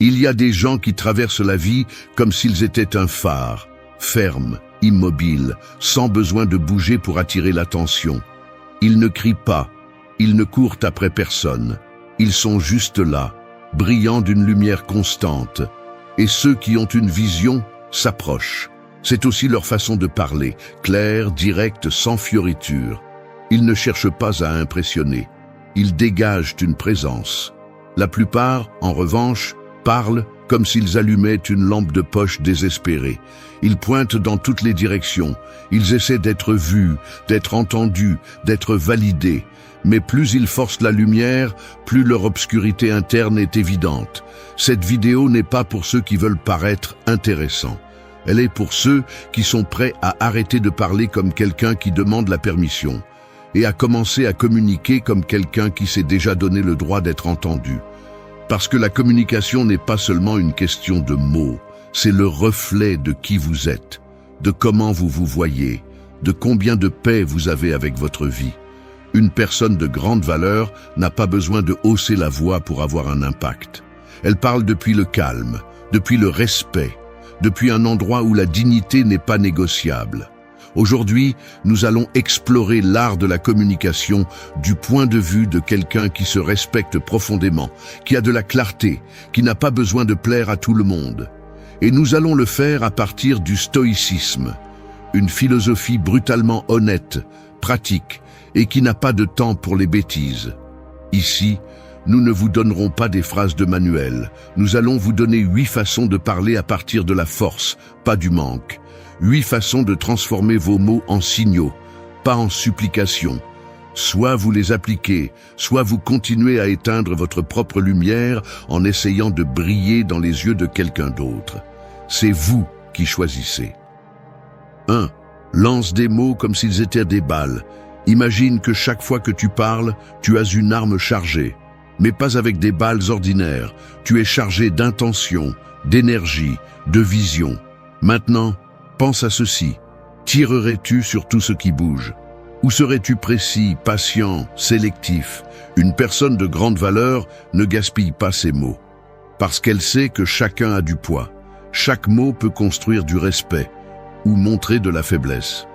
Il y a des gens qui traversent la vie comme s'ils étaient un phare, fermes, immobiles, sans besoin de bouger pour attirer l'attention. Ils ne crient pas, ils ne courent après personne. Ils sont juste là, brillants d'une lumière constante. Et ceux qui ont une vision s'approchent. C'est aussi leur façon de parler, claire, directe, sans fioriture. Ils ne cherchent pas à impressionner. Ils dégagent une présence. La plupart, en revanche, parlent comme s'ils allumaient une lampe de poche désespérée. Ils pointent dans toutes les directions. Ils essaient d'être vus, d'être entendus, d'être validés. Mais plus ils forcent la lumière, plus leur obscurité interne est évidente. Cette vidéo n'est pas pour ceux qui veulent paraître intéressants. Elle est pour ceux qui sont prêts à arrêter de parler comme quelqu'un qui demande la permission et à commencer à communiquer comme quelqu'un qui s'est déjà donné le droit d'être entendu. Parce que la communication n'est pas seulement une question de mots, c'est le reflet de qui vous êtes, de comment vous vous voyez, de combien de paix vous avez avec votre vie. Une personne de grande valeur n'a pas besoin de hausser la voix pour avoir un impact. Elle parle depuis le calme, depuis le respect, depuis un endroit où la dignité n'est pas négociable. Aujourd'hui, nous allons explorer l'art de la communication du point de vue de quelqu'un qui se respecte profondément, qui a de la clarté, qui n'a pas besoin de plaire à tout le monde. Et nous allons le faire à partir du stoïcisme, une philosophie brutalement honnête, pratique, et qui n'a pas de temps pour les bêtises. Ici, nous ne vous donnerons pas des phrases de manuel. Nous allons vous donner 8 façons de parler à partir de la force, pas du manque. 8 façons de transformer vos mots en signaux, pas en supplications. Soit vous les appliquez, soit vous continuez à éteindre votre propre lumière en essayant de briller dans les yeux de quelqu'un d'autre. C'est vous qui choisissez. 1. Lance des mots comme s'ils étaient des balles. Imagine que chaque fois que tu parles, tu as une arme chargée. Mais pas avec des balles ordinaires. Tu es chargé d'intention, d'énergie, de vision. Maintenant, pense à ceci. Tirerais-tu sur tout ce qui bouge? Ou serais-tu précis, patient, sélectif? Une personne de grande valeur ne gaspille pas ses mots. Parce qu'elle sait que chacun a du poids. Chaque mot peut construire du respect ou montrer de la faiblesse.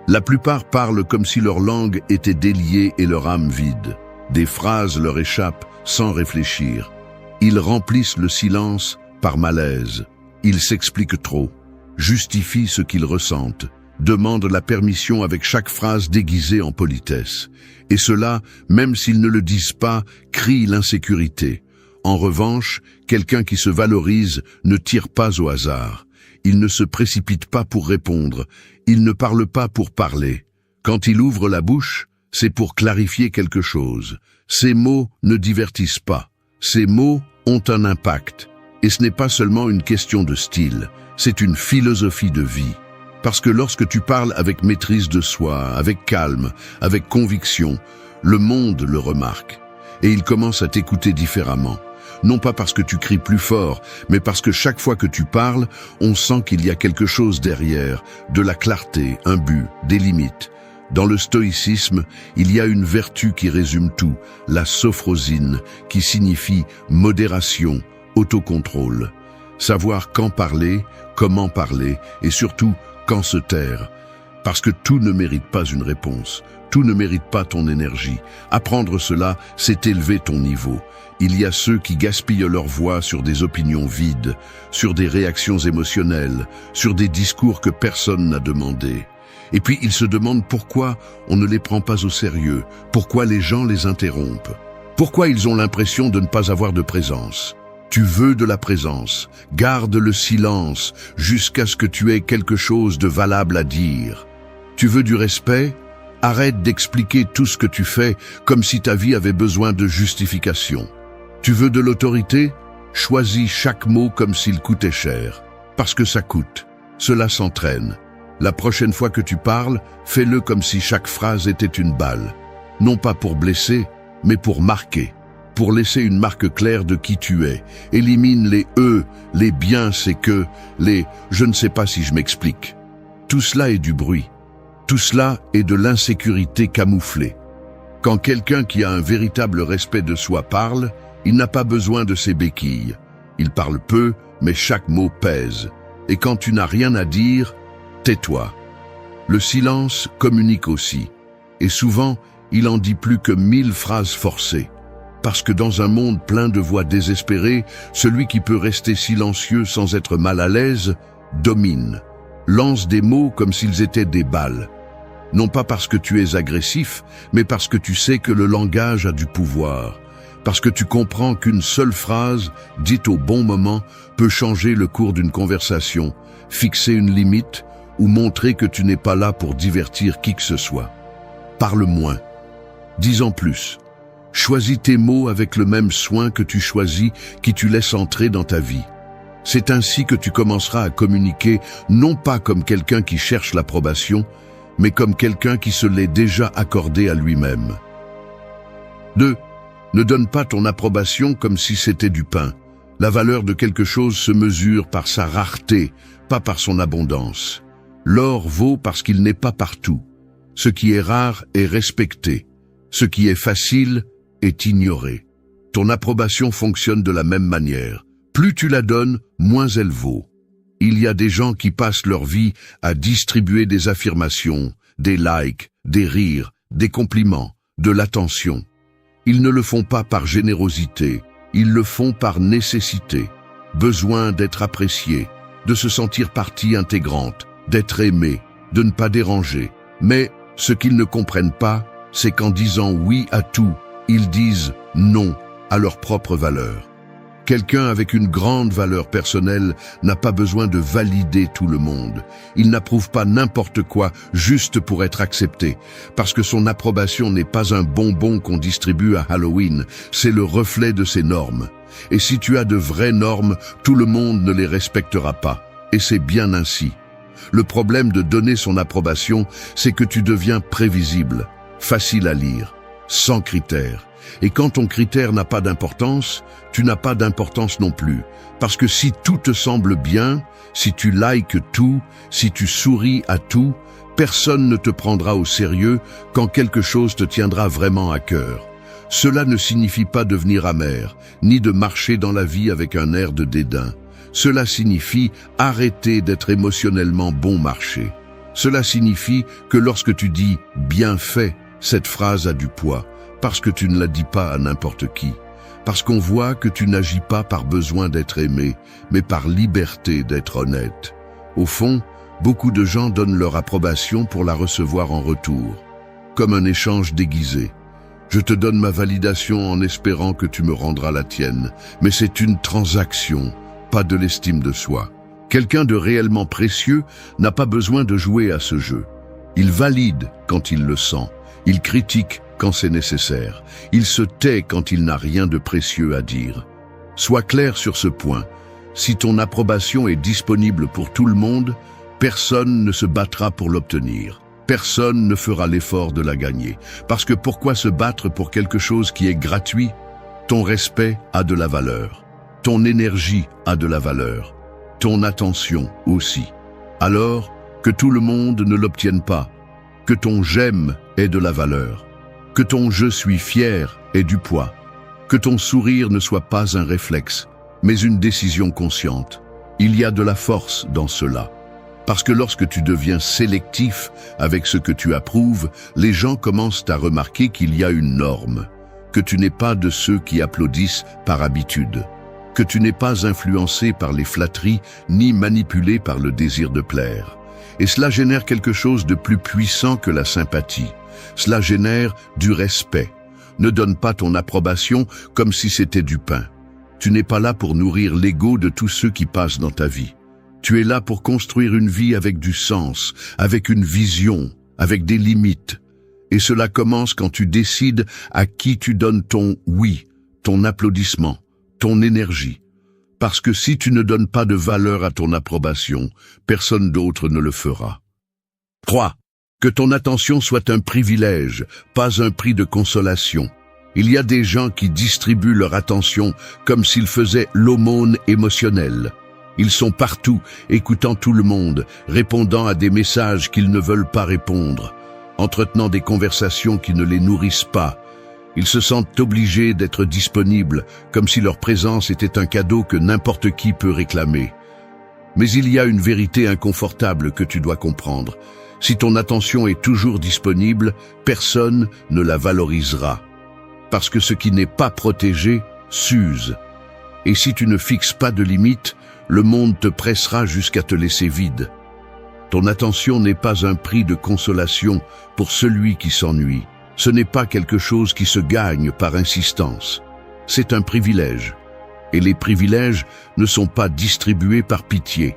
La plupart parlent comme si leur langue était déliée et leur âme vide. Des phrases leur échappent sans réfléchir. Ils remplissent le silence par malaise. Ils s'expliquent trop, justifient ce qu'ils ressentent, demandent la permission avec chaque phrase déguisée en politesse. Et cela, même s'ils ne le disent pas, crie l'insécurité. En revanche, quelqu'un qui se valorise ne tire pas au hasard. Il ne se précipite pas pour répondre. Il ne parle pas pour parler. Quand il ouvre la bouche, c'est pour clarifier quelque chose. Ces mots ne divertissent pas. Ces mots ont un impact. Et ce n'est pas seulement une question de style, c'est une philosophie de vie. Parce que lorsque tu parles avec maîtrise de soi, avec calme, avec conviction, le monde le remarque. Et il commence à t'écouter différemment. Non pas parce que tu cries plus fort, mais parce que chaque fois que tu parles, on sent qu'il y a quelque chose derrière, de la clarté, un but, des limites. Dans le stoïcisme, il y a une vertu qui résume tout, la sophrosine, qui signifie modération, autocontrôle. Savoir quand parler, comment parler, et surtout quand se taire. Parce que tout ne mérite pas une réponse, tout ne mérite pas ton énergie. Apprendre cela, c'est élever ton niveau. Il y a ceux qui gaspillent leur voix sur des opinions vides, sur des réactions émotionnelles, sur des discours que personne n'a demandé. Et puis ils se demandent pourquoi on ne les prend pas au sérieux, pourquoi les gens les interrompent, pourquoi ils ont l'impression de ne pas avoir de présence. Tu veux de la présence, garde le silence jusqu'à ce que tu aies quelque chose de valable à dire. Tu veux du respect? Arrête d'expliquer tout ce que tu fais comme si ta vie avait besoin de justification. Tu veux de l'autorité? Choisis chaque mot comme s'il coûtait cher. Parce que ça coûte. Cela s'entraîne. La prochaine fois que tu parles, fais-le comme si chaque phrase était une balle. Non pas pour blesser, mais pour marquer. Pour laisser une marque claire de qui tu es. Élimine les « les « bien c'est que », les « je ne sais pas si je m'explique ». Tout cela est du bruit. Tout cela est de l'insécurité camouflée. Quand quelqu'un qui a un véritable respect de soi parle, il n'a pas besoin de ses béquilles. Ils parlent peu, mais chaque mot pèse. Et quand tu n'as rien à dire, tais-toi. Le silence communique aussi. Et souvent, il en dit plus que 1000 phrases forcées. Parce que dans un monde plein de voix désespérées, celui qui peut rester silencieux sans être mal à l'aise, domine. Lance des mots comme s'ils étaient des balles. Non pas parce que tu es agressif, mais parce que tu sais que le langage a du pouvoir. Parce que tu comprends qu'une seule phrase, dite au bon moment, peut changer le cours d'une conversation, fixer une limite ou montrer que tu n'es pas là pour divertir qui que ce soit. Parle moins. Dis en plus. Choisis tes mots avec le même soin que tu choisis qui tu laisses entrer dans ta vie. C'est ainsi que tu commenceras à communiquer non pas comme quelqu'un qui cherche l'approbation, mais comme quelqu'un qui se l'est déjà accordé à lui-même. 2. Ne donne pas ton approbation comme si c'était du pain. La valeur de quelque chose se mesure par sa rareté, pas par son abondance. L'or vaut parce qu'il n'est pas partout. Ce qui est rare est respecté. Ce qui est facile est ignoré. Ton approbation fonctionne de la même manière. Plus tu la donnes, moins elle vaut. Il y a des gens qui passent leur vie à distribuer des affirmations, des likes, des rires, des compliments, de l'attention. Ils ne le font pas par générosité, ils le font par nécessité. Besoin d'être apprécié, de se sentir partie intégrante, d'être aimé, de ne pas déranger. Mais ce qu'ils ne comprennent pas, c'est qu'en disant oui à tout, ils disent non à leur propre valeur. Quelqu'un avec une grande valeur personnelle n'a pas besoin de valider tout le monde. Il n'approuve pas n'importe quoi juste pour être accepté, parce que son approbation n'est pas un bonbon qu'on distribue à Halloween, c'est le reflet de ses normes. Et si tu as de vraies normes, tout le monde ne les respectera pas. Et c'est bien ainsi. Le problème de donner son approbation, c'est que tu deviens prévisible, facile à lire, sans critères. Et quand ton critère n'a pas d'importance, tu n'as pas d'importance non plus. Parce que si tout te semble bien, si tu likes tout, si tu souris à tout, personne ne te prendra au sérieux quand quelque chose te tiendra vraiment à cœur. Cela ne signifie pas devenir amer, ni de marcher dans la vie avec un air de dédain. Cela signifie arrêter d'être émotionnellement bon marché. Cela signifie que lorsque tu dis « bien fait », cette phrase a du poids. Parce que tu ne la dis pas à n'importe qui. Parce qu'on voit que tu n'agis pas par besoin d'être aimé, mais par liberté d'être honnête. Au fond, beaucoup de gens donnent leur approbation pour la recevoir en retour, comme un échange déguisé. Je te donne ma validation en espérant que tu me rendras la tienne, mais c'est une transaction, pas de l'estime de soi. Quelqu'un de réellement précieux n'a pas besoin de jouer à ce jeu. Il valide quand il le sent. Il critique quand c'est nécessaire. Il se tait quand il n'a rien de précieux à dire. Sois clair sur ce point. Si ton approbation est disponible pour tout le monde, personne ne se battra pour l'obtenir. Personne ne fera l'effort de la gagner. Parce que pourquoi se battre pour quelque chose qui est gratuit? Ton respect a de la valeur. Ton énergie a de la valeur. Ton attention aussi. Alors, que tout le monde ne l'obtienne pas. Que ton j'aime ait de la valeur. Que ton je suis fier ait du poids. Que ton sourire ne soit pas un réflexe, mais une décision consciente. Il y a de la force dans cela. Parce que lorsque tu deviens sélectif avec ce que tu approuves, les gens commencent à remarquer qu'il y a une norme. Que tu n'es pas de ceux qui applaudissent par habitude. Que tu n'es pas influencé par les flatteries ni manipulé par le désir de plaire. Et cela génère quelque chose de plus puissant que la sympathie. Cela génère du respect. Ne donne pas ton approbation comme si c'était du pain. Tu n'es pas là pour nourrir l'ego de tous ceux qui passent dans ta vie. Tu es là pour construire une vie avec du sens, avec une vision, avec des limites. Et cela commence quand tu décides à qui tu donnes ton oui, ton applaudissement, ton énergie. Parce que si tu ne donnes pas de valeur à ton approbation, personne d'autre ne le fera. 3. Que ton attention soit un privilège, pas un prix de consolation. Il y a des gens qui distribuent leur attention comme s'ils faisaient l'aumône émotionnelle. Ils sont partout, écoutant tout le monde, répondant à des messages qu'ils ne veulent pas répondre, entretenant des conversations qui ne les nourrissent pas. Ils se sentent obligés d'être disponibles, comme si leur présence était un cadeau que n'importe qui peut réclamer. Mais il y a une vérité inconfortable que tu dois comprendre. Si ton attention est toujours disponible, personne ne la valorisera. Parce que ce qui n'est pas protégé s'use. Et si tu ne fixes pas de limites, le monde te pressera jusqu'à te laisser vide. Ton attention n'est pas un prix de consolation pour celui qui s'ennuie. Ce n'est pas quelque chose qui se gagne par insistance. C'est un privilège. Et les privilèges ne sont pas distribués par pitié.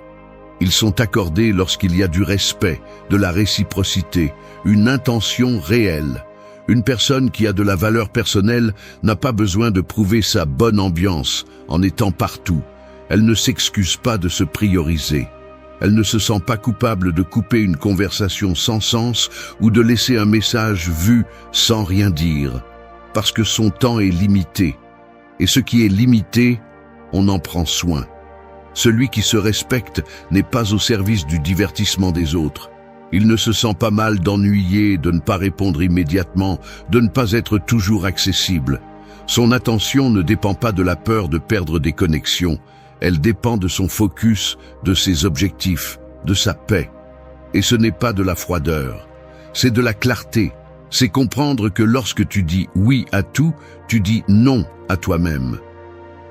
Ils sont accordés lorsqu'il y a du respect, de la réciprocité, une intention réelle. Une personne qui a de la valeur personnelle n'a pas besoin de prouver sa bonne ambiance en étant partout. Elle ne s'excuse pas de se prioriser. Elle ne se sent pas coupable de couper une conversation sans sens ou de laisser un message vu sans rien dire, parce que son temps est limité. Et ce qui est limité, on en prend soin. Celui qui se respecte n'est pas au service du divertissement des autres. Il ne se sent pas mal d'ennuyer, de ne pas répondre immédiatement, de ne pas être toujours accessible. Son attention ne dépend pas de la peur de perdre des connexions. Elle dépend de son focus, de ses objectifs, de sa paix. Et ce n'est pas de la froideur, c'est de la clarté. C'est comprendre que lorsque tu dis oui à tout, tu dis non à toi-même.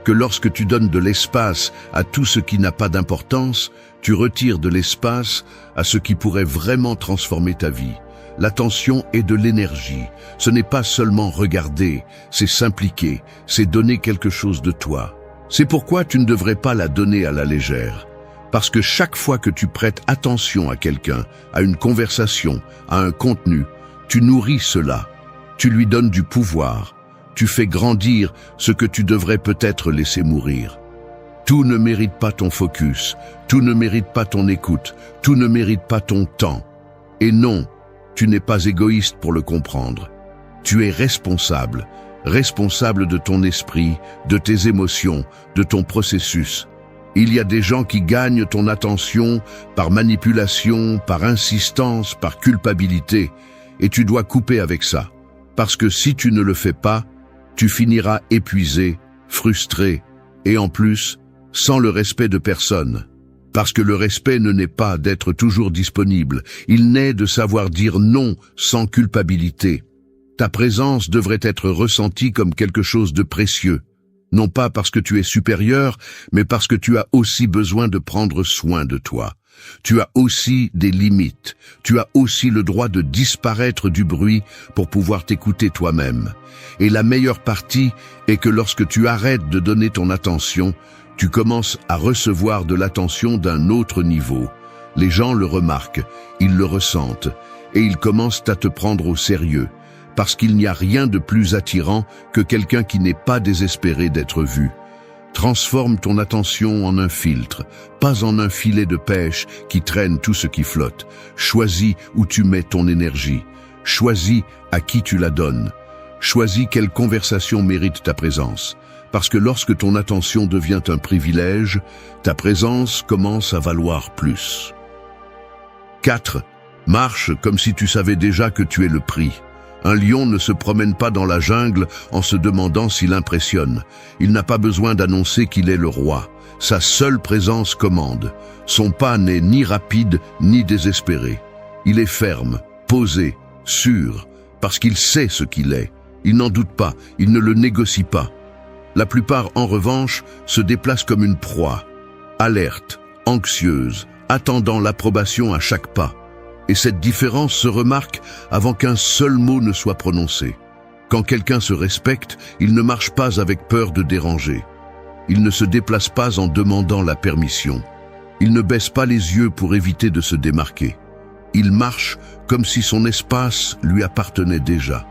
Que lorsque tu donnes de l'espace à tout ce qui n'a pas d'importance, tu retires de l'espace à ce qui pourrait vraiment transformer ta vie. L'attention est de l'énergie. Ce n'est pas seulement regarder, c'est s'impliquer, c'est donner quelque chose de toi. C'est pourquoi tu ne devrais pas la donner à la légère. Parce que chaque fois que tu prêtes attention à quelqu'un, à une conversation, à un contenu, tu nourris cela. Tu lui donnes du pouvoir. Tu fais grandir ce que tu devrais peut-être laisser mourir. Tout ne mérite pas ton focus. Tout ne mérite pas ton écoute. Tout ne mérite pas ton temps. Et non, tu n'es pas égoïste pour le comprendre. Tu es responsable. Responsable de ton esprit, de tes émotions, de ton processus. Il y a des gens qui gagnent ton attention par manipulation, par insistance, par culpabilité, et tu dois couper avec ça. Parce que si tu ne le fais pas, tu finiras épuisé, frustré, et en plus, sans le respect de personne. Parce que le respect ne naît pas d'être toujours disponible, il naît de savoir dire non sans culpabilité. Ta présence devrait être ressentie comme quelque chose de précieux, non pas parce que tu es supérieur, mais parce que tu as aussi besoin de prendre soin de toi. Tu as aussi des limites, tu as aussi le droit de disparaître du bruit pour pouvoir t'écouter toi-même. Et la meilleure partie est que lorsque tu arrêtes de donner ton attention, tu commences à recevoir de l'attention d'un autre niveau. Les gens le remarquent, ils le ressentent, et ils commencent à te prendre au sérieux. Parce qu'il n'y a rien de plus attirant que quelqu'un qui n'est pas désespéré d'être vu. Transforme ton attention en un filtre, pas en un filet de pêche qui traîne tout ce qui flotte. Choisis où tu mets ton énergie. Choisis à qui tu la donnes. Choisis quelle conversation mérite ta présence. Parce que lorsque ton attention devient un privilège, ta présence commence à valoir plus. 4. Marche comme si tu savais déjà que tu es le prix. Un lion ne se promène pas dans la jungle en se demandant s'il impressionne. Il n'a pas besoin d'annoncer qu'il est le roi. Sa seule présence commande. Son pas n'est ni rapide ni désespéré. Il est ferme, posé, sûr, parce qu'il sait ce qu'il est. Il n'en doute pas, il ne le négocie pas. La plupart, en revanche, se déplacent comme une proie, alerte, anxieuse, attendant l'approbation à chaque pas. Et cette différence se remarque avant qu'un seul mot ne soit prononcé. Quand quelqu'un se respecte, il ne marche pas avec peur de déranger. Il ne se déplace pas en demandant la permission. Il ne baisse pas les yeux pour éviter de se démarquer. Il marche comme si son espace lui appartenait déjà,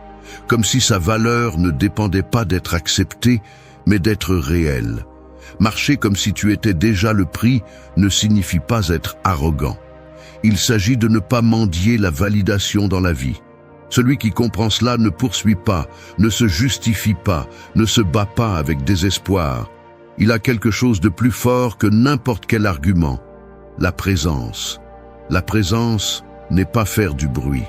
comme si sa valeur ne dépendait pas d'être acceptée, mais d'être réelle. Marcher comme si tu étais déjà le prix ne signifie pas être arrogant. Il s'agit de ne pas mendier la validation dans la vie. Celui qui comprend cela ne poursuit pas, ne se justifie pas, ne se bat pas avec désespoir. Il a quelque chose de plus fort que n'importe quel argument. La présence. La présence n'est pas faire du bruit.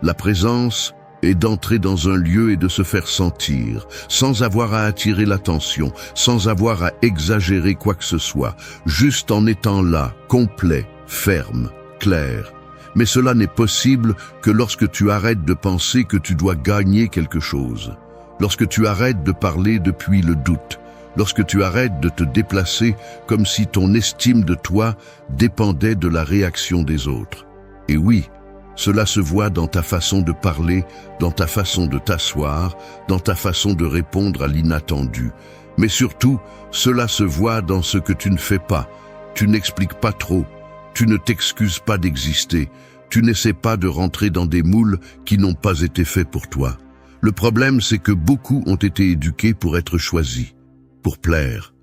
La présence est d'entrer dans un lieu et de se faire sentir, sans avoir à attirer l'attention, sans avoir à exagérer quoi que ce soit, juste en étant là, complet, ferme, clair. Mais cela n'est possible que lorsque tu arrêtes de penser que tu dois gagner quelque chose, lorsque tu arrêtes de parler depuis le doute, lorsque tu arrêtes de te déplacer comme si ton estime de toi dépendait de la réaction des autres. Et oui, cela se voit dans ta façon de parler, dans ta façon de t'asseoir, dans ta façon de répondre à l'inattendu. Mais surtout, cela se voit dans ce que tu ne fais pas. Tu n'expliques pas trop, tu ne t'excuses pas d'exister, tu n'essaies pas de rentrer dans des moules qui n'ont pas été faits pour toi. Le problème, c'est que beaucoup ont été éduqués pour être choisis, pour plaire,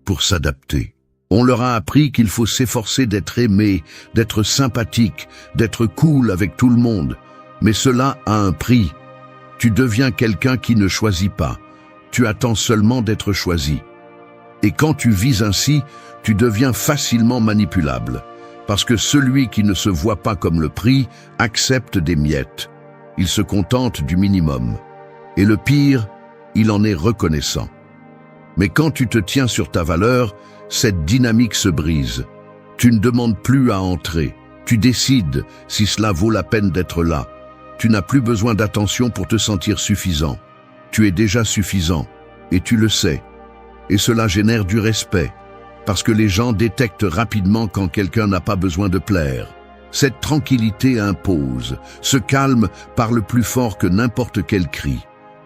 pour s'adapter. On leur a appris qu'il faut s'efforcer d'être aimé, d'être sympathique, d'être cool avec tout le monde. Mais cela a un prix. Tu deviens quelqu'un qui ne choisit pas. Tu attends seulement d'être choisi. Et quand tu vis ainsi, tu deviens facilement manipulable. Parce que celui qui ne se voit pas comme le prix accepte des miettes. Il se contente du minimum. Et le pire, il en est reconnaissant. Mais quand tu te tiens sur ta valeur, cette dynamique se brise. Tu ne demandes plus à entrer. Tu décides si cela vaut la peine d'être là. Tu n'as plus besoin d'attention pour te sentir suffisant. Tu es déjà suffisant, et tu le sais. Et cela génère du respect, parce que les gens détectent rapidement quand quelqu'un n'a pas besoin de plaire. Cette tranquillité impose. Ce calme parle plus fort que n'importe quel cri.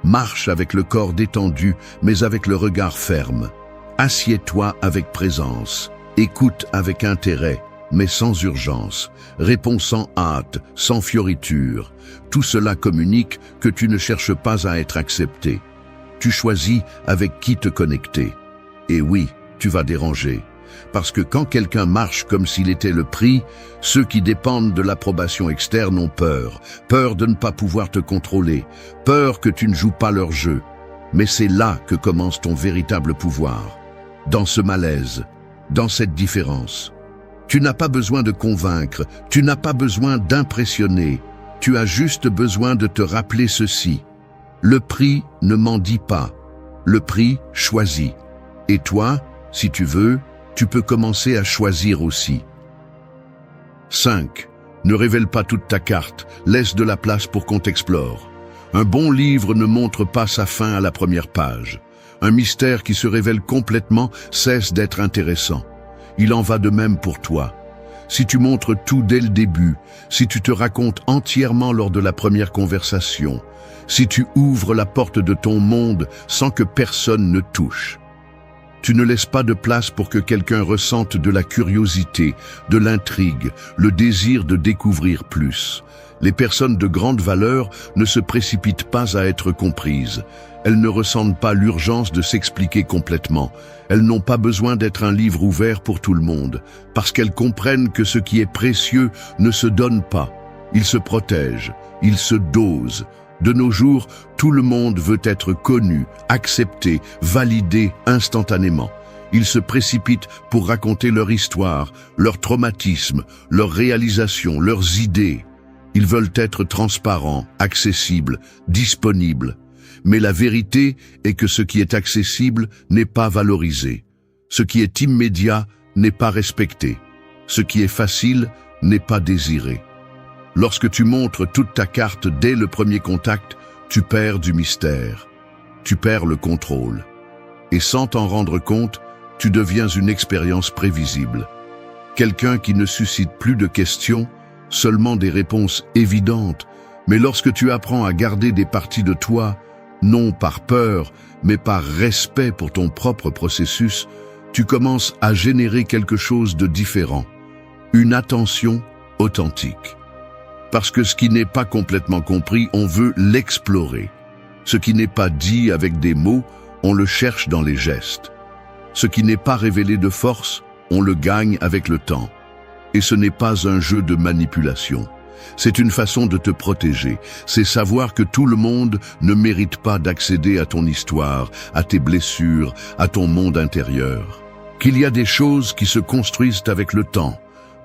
Marche avec le corps détendu, mais avec le regard ferme. Assieds-toi avec présence, écoute avec intérêt, mais sans urgence, réponds sans hâte, sans fioriture. Tout cela communique que tu ne cherches pas à être accepté. Tu choisis avec qui te connecter. Et oui, tu vas déranger. Parce que quand quelqu'un marche comme s'il était le prix, ceux qui dépendent de l'approbation externe ont peur. Peur de ne pas pouvoir te contrôler. Peur que tu ne joues pas leur jeu. Mais c'est là que commence ton véritable pouvoir. Dans ce malaise, dans cette différence. Tu n'as pas besoin de convaincre, tu n'as pas besoin d'impressionner, tu as juste besoin de te rappeler ceci. Le prix ne mendie pas, le prix choisit. Et toi, si tu veux, tu peux commencer à choisir aussi. 5. Ne révèle pas toute ta carte, laisse de la place pour qu'on t'explore. Un bon livre ne montre pas sa fin à la première page. Un mystère qui se révèle complètement cesse d'être intéressant. Il en va de même pour toi. Si tu montres tout dès le début, si tu te racontes entièrement lors de la première conversation, si tu ouvres la porte de ton monde sans que personne ne touche, tu ne laisses pas de place pour que quelqu'un ressente de la curiosité, de l'intrigue, le désir de découvrir plus. Les personnes de grande valeur ne se précipitent pas à être comprises. Elles ne ressentent pas l'urgence de s'expliquer complètement. Elles n'ont pas besoin d'être un livre ouvert pour tout le monde, parce qu'elles comprennent que ce qui est précieux ne se donne pas. Il se protège, il se dose. De nos jours, tout le monde veut être connu, accepté, validé instantanément. Ils se précipitent pour raconter leur histoire, leur traumatisme, leurs réalisations, leurs idées. Ils veulent être transparents, accessibles, disponibles. Mais la vérité est que ce qui est accessible n'est pas valorisé. Ce qui est immédiat n'est pas respecté. Ce qui est facile n'est pas désiré. Lorsque tu montres toute ta carte dès le premier contact, tu perds du mystère. Tu perds le contrôle. Et sans t'en rendre compte, tu deviens une expérience prévisible. Quelqu'un qui ne suscite plus de questions, seulement des réponses évidentes. Mais lorsque tu apprends à garder des parties de toi, non par peur, mais par respect pour ton propre processus, tu commences à générer quelque chose de différent. Une attention authentique. Parce que ce qui n'est pas complètement compris, on veut l'explorer. Ce qui n'est pas dit avec des mots, on le cherche dans les gestes. Ce qui n'est pas révélé de force, on le gagne avec le temps. Et ce n'est pas un jeu de manipulation. C'est une façon de te protéger. C'est savoir que tout le monde ne mérite pas d'accéder à ton histoire, à tes blessures, à ton monde intérieur. Qu'il y a des choses qui se construisent avec le temps,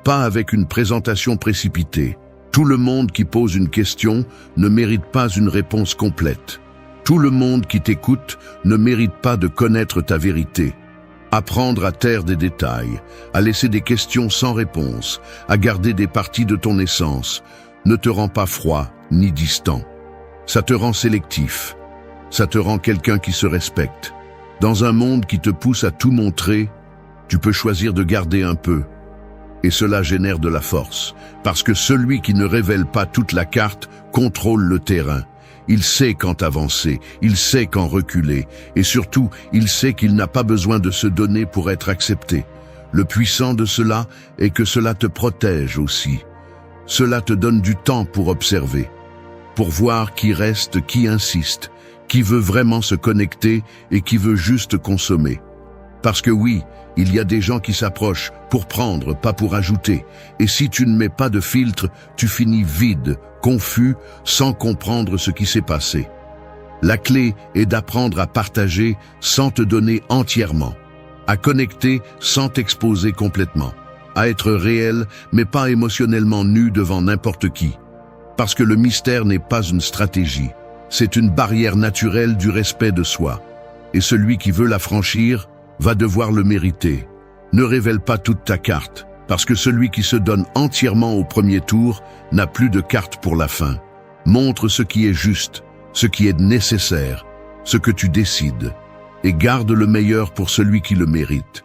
pas avec une présentation précipitée. Tout le monde qui pose une question ne mérite pas une réponse complète. Tout le monde qui t'écoute ne mérite pas de connaître ta vérité. Apprendre à taire des détails, à laisser des questions sans réponse, à garder des parties de ton essence, ne te rend pas froid ni distant. Ça te rend sélectif. Ça te rend quelqu'un qui se respecte. Dans un monde qui te pousse à tout montrer, tu peux choisir de garder un peu. Et cela génère de la force, parce que celui qui ne révèle pas toute la carte contrôle le terrain. Il sait quand avancer, il sait quand reculer, et surtout, il sait qu'il n'a pas besoin de se donner pour être accepté. Le puissant de cela est que cela te protège aussi. Cela te donne du temps pour observer, pour voir qui reste, qui insiste, qui veut vraiment se connecter et qui veut juste consommer. Parce que oui, il y a des gens qui s'approchent pour prendre, pas pour ajouter. Et si tu ne mets pas de filtre, tu finis vide, confus, sans comprendre ce qui s'est passé. La clé est d'apprendre à partager sans te donner entièrement, à connecter sans t'exposer complètement, à être réel mais pas émotionnellement nu devant n'importe qui. Parce que le mystère n'est pas une stratégie, c'est une barrière naturelle du respect de soi. Et celui qui veut la franchir va devoir le mériter. Ne révèle pas toute ta carte, parce que celui qui se donne entièrement au premier tour n'a plus de carte pour la fin. Montre ce qui est juste, ce qui est nécessaire, ce que tu décides, et garde le meilleur pour celui qui le mérite.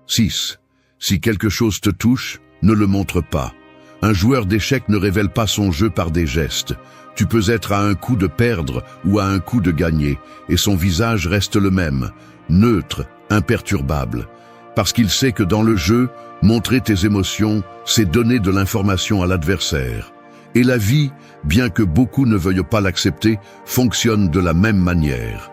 6. Si quelque chose te touche, ne le montre pas. Un joueur d'échecs ne révèle pas son jeu par des gestes. Tu peux être à un coup de perdre ou à un coup de gagner, et son visage reste le même, neutre, imperturbable. Parce qu'il sait que dans le jeu, montrer tes émotions, c'est donner de l'information à l'adversaire. Et la vie, bien que beaucoup ne veuillent pas l'accepter, fonctionne de la même manière.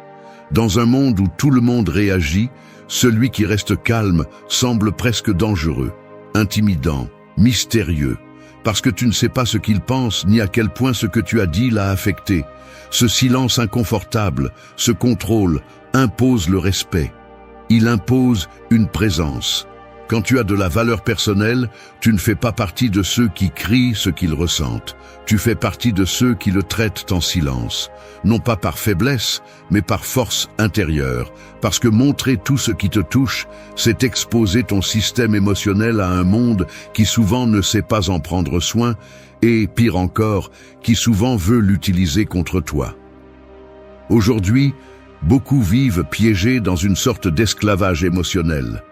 Dans un monde où tout le monde réagit, celui qui reste calme semble presque dangereux, intimidant, mystérieux. Parce que tu ne sais pas ce qu'il pense, ni à quel point ce que tu as dit l'a affecté. Ce silence inconfortable, ce contrôle, impose le respect. Il impose une présence. Quand tu as de la valeur personnelle, tu ne fais pas partie de ceux qui crient ce qu'ils ressentent. Tu fais partie de ceux qui le traitent en silence. Non pas par faiblesse, mais par force intérieure. Parce que montrer tout ce qui te touche, c'est exposer ton système émotionnel à un monde qui souvent ne sait pas en prendre soin et, pire encore, qui souvent veut l'utiliser contre toi. Aujourd'hui, beaucoup vivent piégés dans une sorte d'esclavage émotionnel.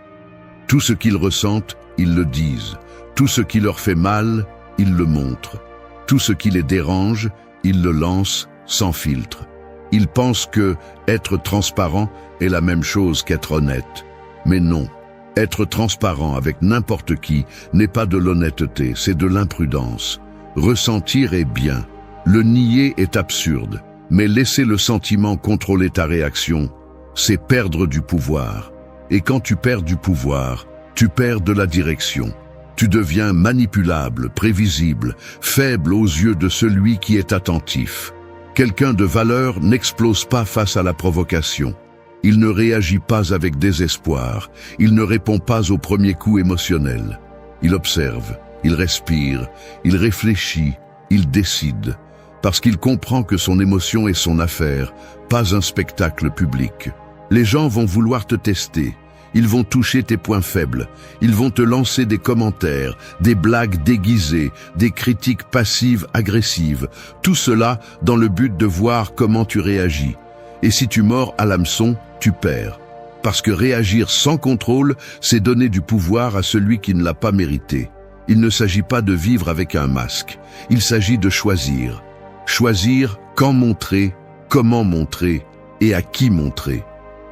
Tout ce qu'ils ressentent, ils le disent. Tout ce qui leur fait mal, ils le montrent. Tout ce qui les dérange, ils le lancent sans filtre. Ils pensent que être transparent est la même chose qu'être honnête. Mais non, être transparent avec n'importe qui n'est pas de l'honnêteté, c'est de l'imprudence. Ressentir est bien. Le nier est absurde. Mais laisser le sentiment contrôler ta réaction, c'est perdre du pouvoir. Et quand tu perds du pouvoir, tu perds de la direction. Tu deviens manipulable, prévisible, faible aux yeux de celui qui est attentif. Quelqu'un de valeur n'explose pas face à la provocation. Il ne réagit pas avec désespoir. Il ne répond pas au premier coup émotionnel. Il observe, il respire, il réfléchit, il décide. Parce qu'il comprend que son émotion est son affaire, pas un spectacle public. Les gens vont vouloir te tester. Ils vont toucher tes points faibles. Ils vont te lancer des commentaires, des blagues déguisées, des critiques passives, agressives. Tout cela dans le but de voir comment tu réagis. Et si tu mords à l'hameçon, tu perds. Parce que réagir sans contrôle, c'est donner du pouvoir à celui qui ne l'a pas mérité. Il ne s'agit pas de vivre avec un masque. Il s'agit de choisir. Choisir quand montrer, comment montrer et à qui montrer.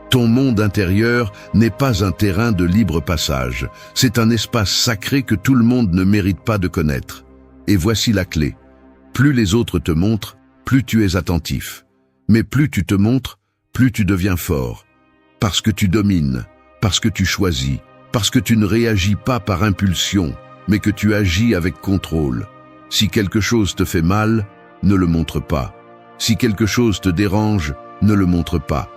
Ton monde intérieur n'est pas un terrain de libre passage. C'est un espace sacré que tout le monde ne mérite pas de connaître. Et voici la clé. Plus les autres te montrent, plus tu es attentif. Mais plus tu te montres, plus tu deviens fort. Parce que tu domines, parce que tu choisis, parce que tu ne réagis pas par impulsion, mais que tu agis avec contrôle. Si quelque chose te fait mal, ne le montre pas. Si quelque chose te dérange, ne le montre pas.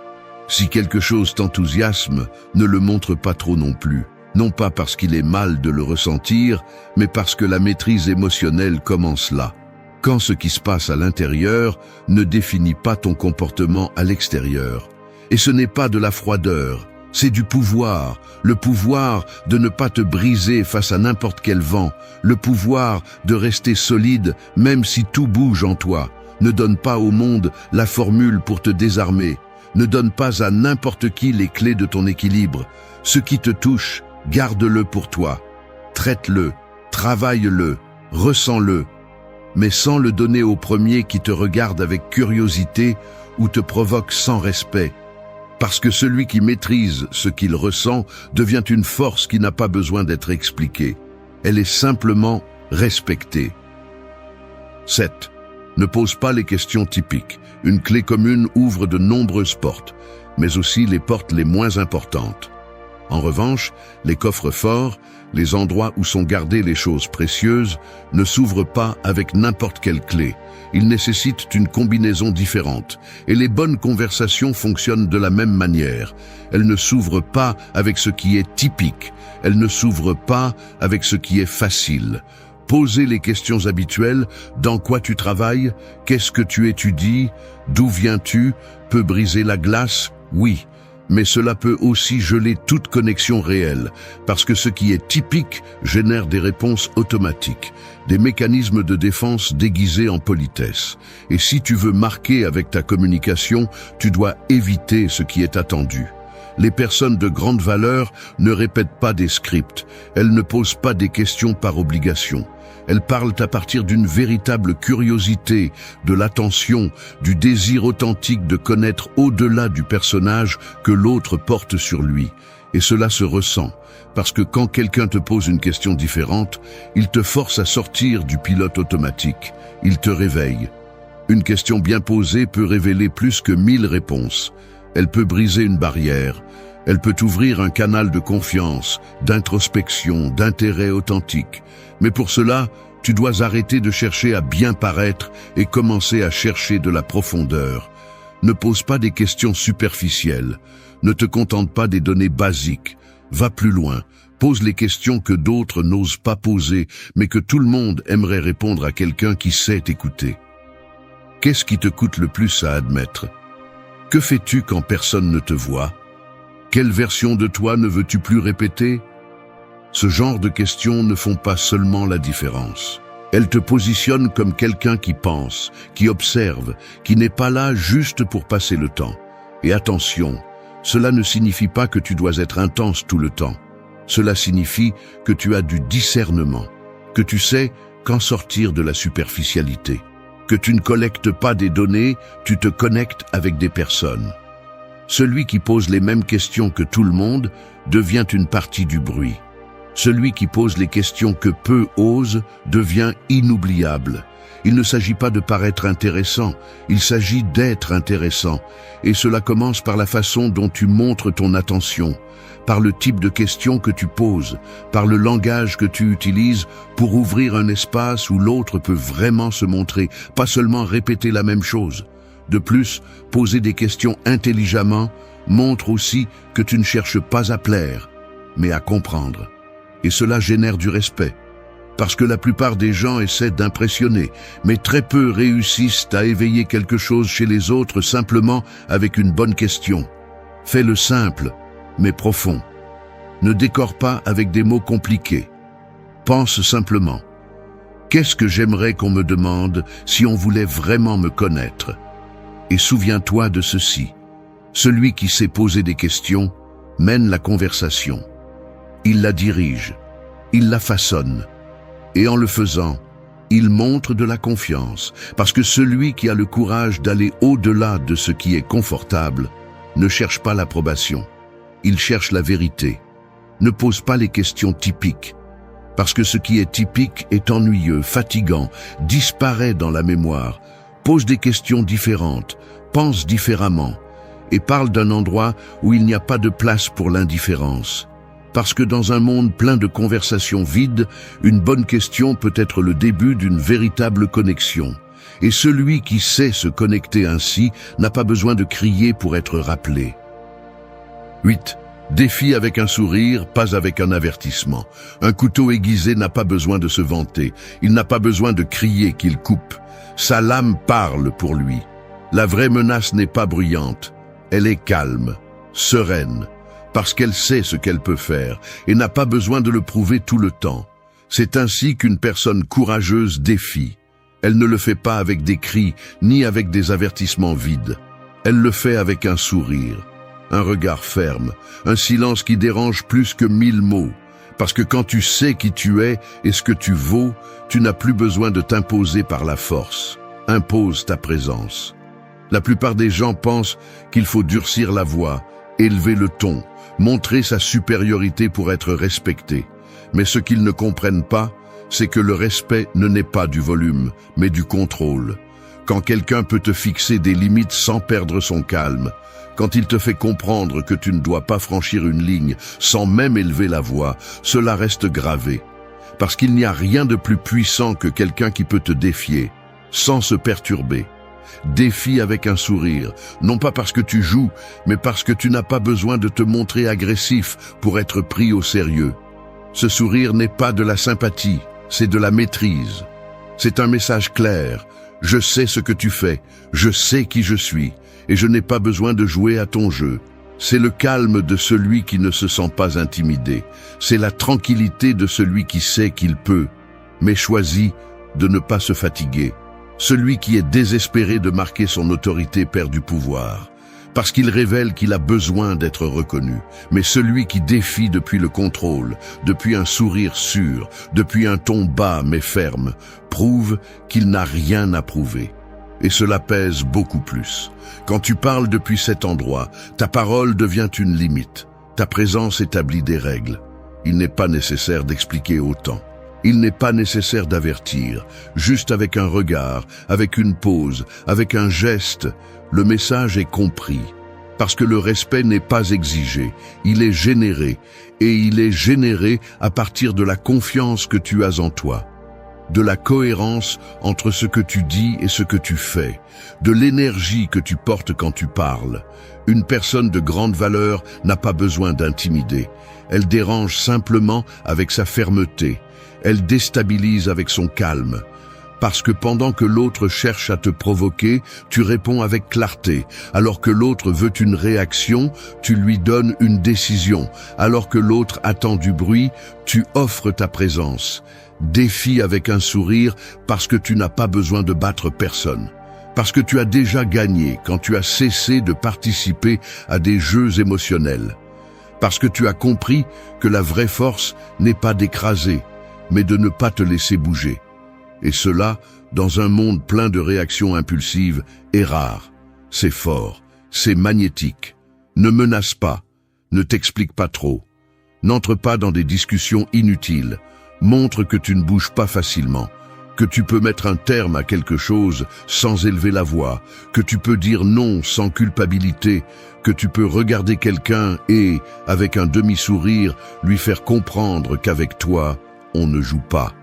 Si quelque chose t'enthousiasme, ne le montre pas trop non plus. non pas parce qu'il est mal de le ressentir, mais parce que la maîtrise émotionnelle commence là. Quand ce qui se passe à l'intérieur ne définit pas ton comportement à l'extérieur. Et ce n'est pas de la froideur, c'est du pouvoir. Le pouvoir de ne pas te briser face à n'importe quel vent. Le pouvoir de rester solide même si tout bouge en toi. Ne donne pas au monde la formule pour te désarmer. Ne donne pas à n'importe qui les clés de ton équilibre. Ce qui te touche, garde-le pour toi. Traite-le, travaille-le, ressens-le. Mais sans le donner au premier qui te regarde avec curiosité ou te provoque sans respect. Parce que celui qui maîtrise ce qu'il ressent devient une force qui n'a pas besoin d'être expliquée. Elle est simplement respectée. 7. Ne pose pas les questions typiques. Une clé commune ouvre de nombreuses portes, mais aussi les portes les moins importantes. En revanche, les coffres forts, les endroits où sont gardées les choses précieuses, ne s'ouvrent pas avec n'importe quelle clé. Ils nécessitent une combinaison différente, et les bonnes conversations fonctionnent de la même manière. Elles ne s'ouvrent pas avec ce qui est typique, elles ne s'ouvrent pas avec ce qui est facile. Poser les questions habituelles, dans quoi tu travailles, qu'est-ce que tu étudies, d'où viens-tu, peut briser la glace, oui. Mais cela peut aussi geler toute connexion réelle, parce que ce qui est typique génère des réponses automatiques, des mécanismes de défense déguisés en politesse. Et si tu veux marquer avec ta communication, tu dois éviter ce qui est attendu. Les personnes de grande valeur ne répètent pas des scripts, elles ne posent pas des questions par obligation. Elles parlent à partir d'une véritable curiosité, de l'attention, du désir authentique de connaître au-delà du personnage que l'autre porte sur lui. Et cela se ressent, parce que quand quelqu'un te pose une question différente, il te force à sortir du pilote automatique, il te réveille. Une question bien posée peut révéler plus que 1000 réponses. Elle peut briser une barrière, elle peut ouvrir un canal de confiance, d'introspection, d'intérêt authentique. Mais pour cela, tu dois arrêter de chercher à bien paraître et commencer à chercher de la profondeur. Ne pose pas des questions superficielles. Ne te contente pas des données basiques. Va plus loin. Pose les questions que d'autres n'osent pas poser, mais que tout le monde aimerait répondre à quelqu'un qui sait écouter. Qu'est-ce qui te coûte le plus à admettre? Que fais-tu quand personne ne te voit? Quelle version de toi ne veux-tu plus répéter? Ce genre de questions ne font pas seulement la différence. Elles te positionnent comme quelqu'un qui pense, qui observe, qui n'est pas là juste pour passer le temps. Et attention, cela ne signifie pas que tu dois être intense tout le temps. Cela signifie que tu as du discernement, que tu sais quand sortir de la superficialité, que tu ne collectes pas des données, tu te connectes avec des personnes. Celui qui pose les mêmes questions que tout le monde devient une partie du bruit. Celui qui pose les questions que peu osent devient inoubliable. Il ne s'agit pas de paraître intéressant, il s'agit d'être intéressant. Et cela commence par la façon dont tu montres ton attention, par le type de questions que tu poses, par le langage que tu utilises pour ouvrir un espace où l'autre peut vraiment se montrer, pas seulement répéter la même chose. De plus, poser des questions intelligemment montre aussi que tu ne cherches pas à plaire, mais à comprendre. Et cela génère du respect, parce que la plupart des gens essaient d'impressionner, mais très peu réussissent à éveiller quelque chose chez les autres simplement avec une bonne question. Fais-le simple, mais profond. Ne décore pas avec des mots compliqués. Pense simplement. Qu'est-ce que j'aimerais qu'on me demande si on voulait vraiment me connaître? Et souviens-toi de ceci. Celui qui sait poser des questions mène la conversation. Il la dirige, il la façonne, et en le faisant, il montre de la confiance, parce que celui qui a le courage d'aller au-delà de ce qui est confortable ne cherche pas l'approbation, il cherche la vérité. Ne pose pas les questions typiques, parce que ce qui est typique est ennuyeux, fatigant, disparaît dans la mémoire. Pose des questions différentes, pense différemment, et parle d'un endroit où il n'y a pas de place pour l'indifférence. Parce que dans un monde plein de conversations vides, une bonne question peut être le début d'une véritable connexion. Et celui qui sait se connecter ainsi n'a pas besoin de crier pour être rappelé. 8. Défie avec un sourire, pas avec un avertissement. Un couteau aiguisé n'a pas besoin de se vanter. Il n'a pas besoin de crier qu'il coupe. Sa lame parle pour lui. La vraie menace n'est pas bruyante. Elle est calme, sereine, parce qu'elle sait ce qu'elle peut faire et n'a pas besoin de le prouver tout le temps. C'est ainsi qu'une personne courageuse défie. Elle ne le fait pas avec des cris ni avec des avertissements vides. Elle le fait avec un sourire, un regard ferme, un silence qui dérange plus que 1000 mots. Parce que quand tu sais qui tu es et ce que tu vaux, tu n'as plus besoin de t'imposer par la force. Impose ta présence. La plupart des gens pensent qu'il faut durcir la voix, élever le ton, montrer sa supériorité pour être respecté. Mais ce qu'ils ne comprennent pas, c'est que le respect ne naît pas du volume, mais du contrôle. Quand quelqu'un peut te fixer des limites sans perdre son calme, quand il te fait comprendre que tu ne dois pas franchir une ligne sans même élever la voix, cela reste gravé. Parce qu'il n'y a rien de plus puissant que quelqu'un qui peut te défier, sans se perturber. Défie avec un sourire, non pas parce que tu joues, mais parce que tu n'as pas besoin de te montrer agressif pour être pris au sérieux. Ce sourire n'est pas de la sympathie, c'est de la maîtrise. C'est un message clair. Je sais ce que tu fais, je sais qui je suis, et je n'ai pas besoin de jouer à ton jeu. C'est le calme de celui qui ne se sent pas intimidé. C'est la tranquillité de celui qui sait qu'il peut, mais choisit de ne pas se fatiguer. Celui qui est désespéré de marquer son autorité perd du pouvoir, parce qu'il révèle qu'il a besoin d'être reconnu. Mais celui qui défie depuis le contrôle, depuis un sourire sûr, depuis un ton bas mais ferme, prouve qu'il n'a rien à prouver. Et cela pèse beaucoup plus. Quand tu parles depuis cet endroit, ta parole devient une limite. Ta présence établit des règles. Il n'est pas nécessaire d'expliquer autant. Il n'est pas nécessaire d'avertir. Juste avec un regard, avec une pause, avec un geste, le message est compris. Parce que le respect n'est pas exigé, il est généré. Et il est généré à partir de la confiance que tu as en toi. De la cohérence entre ce que tu dis et ce que tu fais, de l'énergie que tu portes quand tu parles. Une personne de grande valeur n'a pas besoin d'intimider. Elle dérange simplement avec sa fermeté. Elle déstabilise avec son calme. Parce que pendant que l'autre cherche à te provoquer, tu réponds avec clarté. Alors que l'autre veut une réaction, tu lui donnes une décision. Alors que l'autre attend du bruit, tu offres ta présence. Défie avec un sourire parce que tu n'as pas besoin de battre personne. Parce que tu as déjà gagné quand tu as cessé de participer à des jeux émotionnels. Parce que tu as compris que la vraie force n'est pas d'écraser, mais de ne pas te laisser bouger. Et cela, dans un monde plein de réactions impulsives, est rare. C'est fort, c'est magnétique. Ne menace pas, ne t'explique pas trop. N'entre pas dans des discussions inutiles. Montre que tu ne bouges pas facilement, que tu peux mettre un terme à quelque chose sans élever la voix, que tu peux dire non sans culpabilité, que tu peux regarder quelqu'un et, avec un demi-sourire, lui faire comprendre qu'avec toi, on ne joue pas.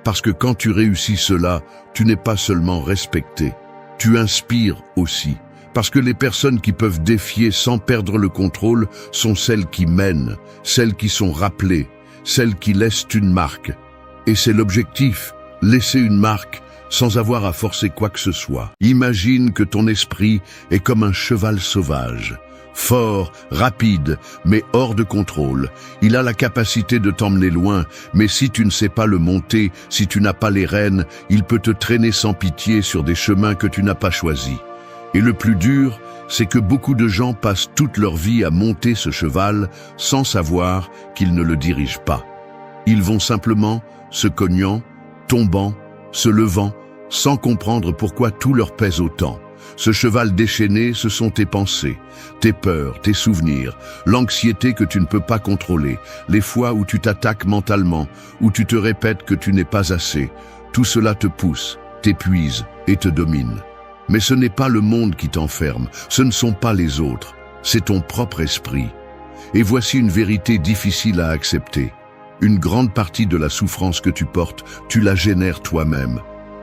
Parce que quand tu réussis cela, tu n'es pas seulement respecté, tu inspires aussi. Parce que les personnes qui peuvent défier sans perdre le contrôle sont celles qui mènent, celles qui sont rappelées, celles qui laissent une marque. Et c'est l'objectif, laisser une marque sans avoir à forcer quoi que ce soit. Imagine que ton esprit est comme un cheval sauvage, fort, rapide, mais hors de contrôle. Il a la capacité de t'emmener loin, mais si tu ne sais pas le monter, si tu n'as pas les rênes, il peut te traîner sans pitié sur des chemins que tu n'as pas choisis. Et le plus dur, c'est que beaucoup de gens passent toute leur vie à monter ce cheval sans savoir qu'ils ne le dirigent pas. Ils vont simplement se cognant, tombant, se levant, sans comprendre pourquoi tout leur pèse autant. Ce cheval déchaîné, ce sont tes pensées, tes peurs, tes souvenirs, l'anxiété que tu ne peux pas contrôler, les fois où tu t'attaques mentalement, où tu te répètes que tu n'es pas assez. Tout cela te pousse, t'épuise et te domine. Mais ce n'est pas le monde qui t'enferme, ce ne sont pas les autres, c'est ton propre esprit. Et voici une vérité difficile à accepter. Une grande partie de la souffrance que tu portes, tu la génères toi-même.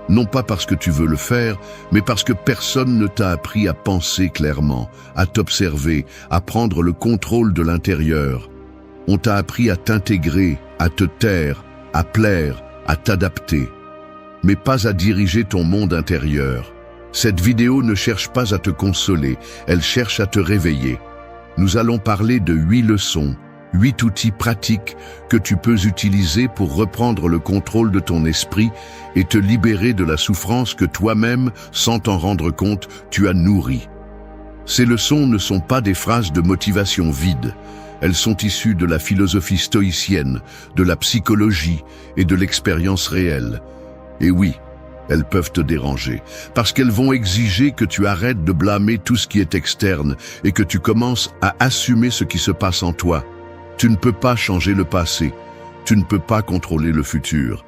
Non pas parce que tu veux le faire, mais parce que personne ne t'a appris à penser clairement, à t'observer, à prendre le contrôle de l'intérieur. On t'a appris à t'intégrer, à te taire, à plaire, à t'adapter, mais pas à diriger ton monde intérieur. Cette vidéo ne cherche pas à te consoler, elle cherche à te réveiller. Nous allons parler de 8 leçons, 8 outils pratiques que tu peux utiliser pour reprendre le contrôle de ton esprit et te libérer de la souffrance que toi-même, sans t'en rendre compte, tu as nourrie. Ces leçons ne sont pas des phrases de motivation vides. Elles sont issues de la philosophie stoïcienne, de la psychologie et de l'expérience réelle. Et oui, elles peuvent te déranger, parce qu'elles vont exiger que tu arrêtes de blâmer tout ce qui est externe et que tu commences à assumer ce qui se passe en toi. Tu ne peux pas changer le passé, tu ne peux pas contrôler le futur.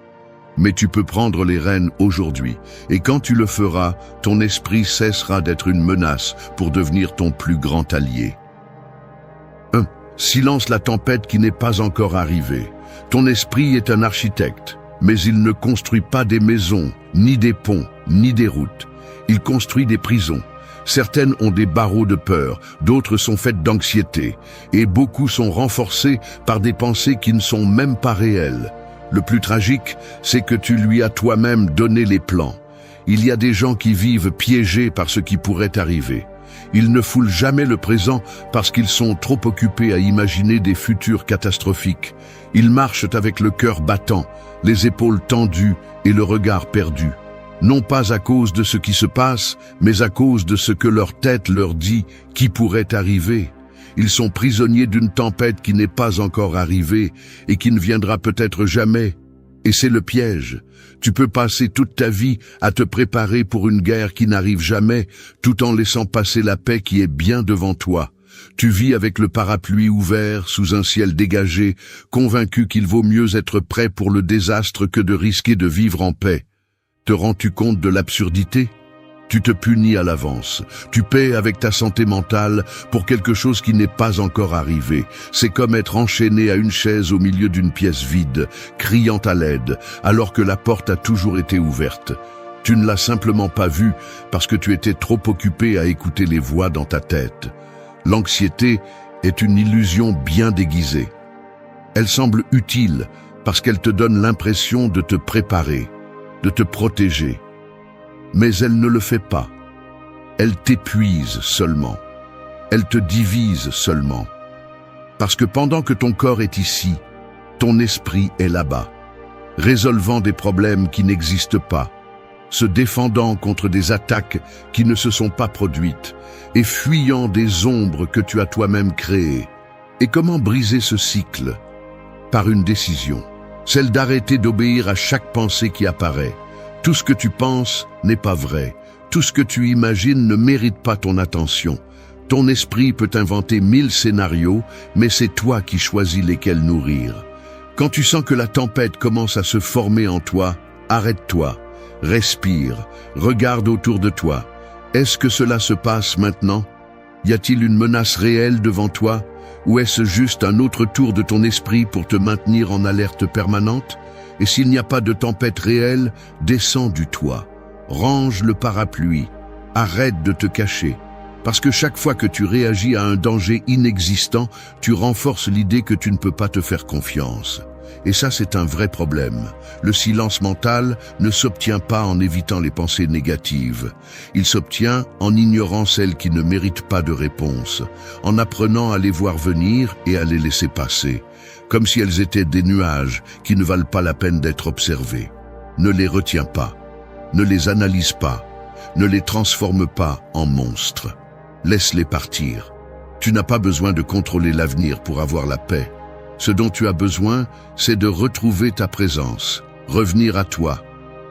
Mais tu peux prendre les rênes aujourd'hui, et quand tu le feras, ton esprit cessera d'être une menace pour devenir ton plus grand allié. 1. Silence la tempête qui n'est pas encore arrivée. Ton esprit est un architecte, mais il ne construit pas des maisons, ni des ponts, ni des routes. Il construit des prisons. Certaines ont des barreaux de peur, d'autres sont faites d'anxiété, et beaucoup sont renforcées par des pensées qui ne sont même pas réelles. Le plus tragique, c'est que tu lui as toi-même donné les plans. Il y a des gens qui vivent piégés par ce qui pourrait arriver. Ils ne foulent jamais le présent parce qu'ils sont trop occupés à imaginer des futurs catastrophiques. Ils marchent avec le cœur battant, les épaules tendues et le regard perdu. Non pas à cause de ce qui se passe, mais à cause de ce que leur tête leur dit qui pourrait arriver. Ils sont prisonniers d'une tempête qui n'est pas encore arrivée et qui ne viendra peut-être jamais. Et c'est le piège. Tu peux passer toute ta vie à te préparer pour une guerre qui n'arrive jamais, tout en laissant passer la paix qui est bien devant toi. Tu vis avec le parapluie ouvert, sous un ciel dégagé, convaincu qu'il vaut mieux être prêt pour le désastre que de risquer de vivre en paix. Te rends-tu compte de l'absurdité ? Tu te punis à l'avance. Tu paies avec ta santé mentale pour quelque chose qui n'est pas encore arrivé. C'est comme être enchaîné à une chaise au milieu d'une pièce vide, criant à l'aide, alors que la porte a toujours été ouverte. Tu ne l'as simplement pas vue parce que tu étais trop occupé à écouter les voix dans ta tête. L'anxiété est une illusion bien déguisée. Elle semble utile parce qu'elle te donne l'impression de te préparer, de te protéger. Mais elle ne le fait pas. Elle t'épuise seulement. Elle te divise seulement. Parce que pendant que ton corps est ici, ton esprit est là-bas, résolvant des problèmes qui n'existent pas, se défendant contre des attaques qui ne se sont pas produites et fuyant des ombres que tu as toi-même créées. Et comment briser ce cycle ? Par une décision, celle d'arrêter d'obéir à chaque pensée qui apparaît. Tout ce que tu penses n'est pas vrai. Tout ce que tu imagines ne mérite pas ton attention. Ton esprit peut inventer 1000 scénarios, mais c'est toi qui choisis lesquels nourrir. Quand tu sens que la tempête commence à se former en toi, arrête-toi, respire, regarde autour de toi. Est-ce que cela se passe maintenant ? Y a-t-il une menace réelle devant toi ? Ou est-ce juste un autre tour de ton esprit pour te maintenir en alerte permanente ? Et s'il n'y a pas de tempête réelle, descends du toit, range le parapluie, arrête de te cacher. Parce que chaque fois que tu réagis à un danger inexistant, tu renforces l'idée que tu ne peux pas te faire confiance. Et ça, c'est un vrai problème. Le silence mental ne s'obtient pas en évitant les pensées négatives. Il s'obtient en ignorant celles qui ne méritent pas de réponse, en apprenant à les voir venir et à les laisser passer, comme si elles étaient des nuages qui ne valent pas la peine d'être observés. Ne les retiens pas, ne les analyse pas, ne les transforme pas en monstres. Laisse-les partir. Tu n'as pas besoin de contrôler l'avenir pour avoir la paix. Ce dont tu as besoin, c'est de retrouver ta présence, revenir à toi,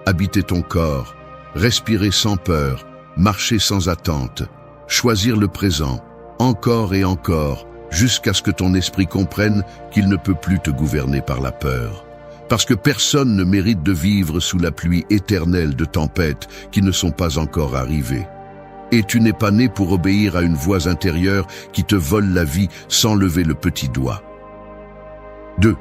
habiter ton corps, respirer sans peur, marcher sans attente, choisir le présent, encore et encore, jusqu'à ce que ton esprit comprenne qu'il ne peut plus te gouverner par la peur. Parce que personne ne mérite de vivre sous la pluie éternelle de tempêtes qui ne sont pas encore arrivées. Et tu n'es pas né pour obéir à une voix intérieure qui te vole la vie sans lever le petit doigt. 2.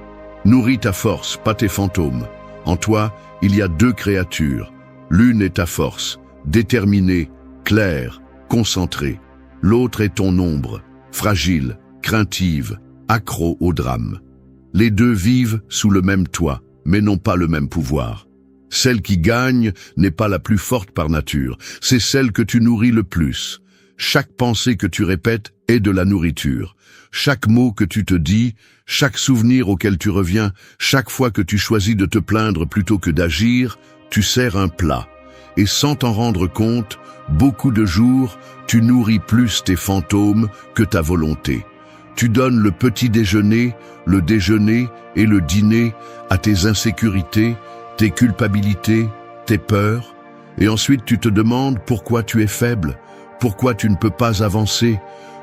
Nourris ta force, pas tes fantômes. En toi, il y a 2 créatures, L'une est ta force, déterminée, claire, concentrée. L'autre est ton ombre, fragile, craintive, accro au drame. Les deux vivent sous le même toit, mais n'ont pas le même pouvoir. Celle qui gagne n'est pas la plus forte par nature, c'est celle que tu nourris le plus. Chaque pensée que tu répètes est de la nourriture. Chaque mot que tu te dis, chaque souvenir auquel tu reviens, chaque fois que tu choisis de te plaindre plutôt que d'agir, tu sers un plat. Et sans t'en rendre compte, beaucoup de jours, tu nourris plus tes fantômes que ta volonté. Tu donnes le petit déjeuner, le déjeuner et le dîner à tes insécurités, tes culpabilités, tes peurs, et ensuite tu te demandes pourquoi tu es faible, pourquoi tu ne peux pas avancer,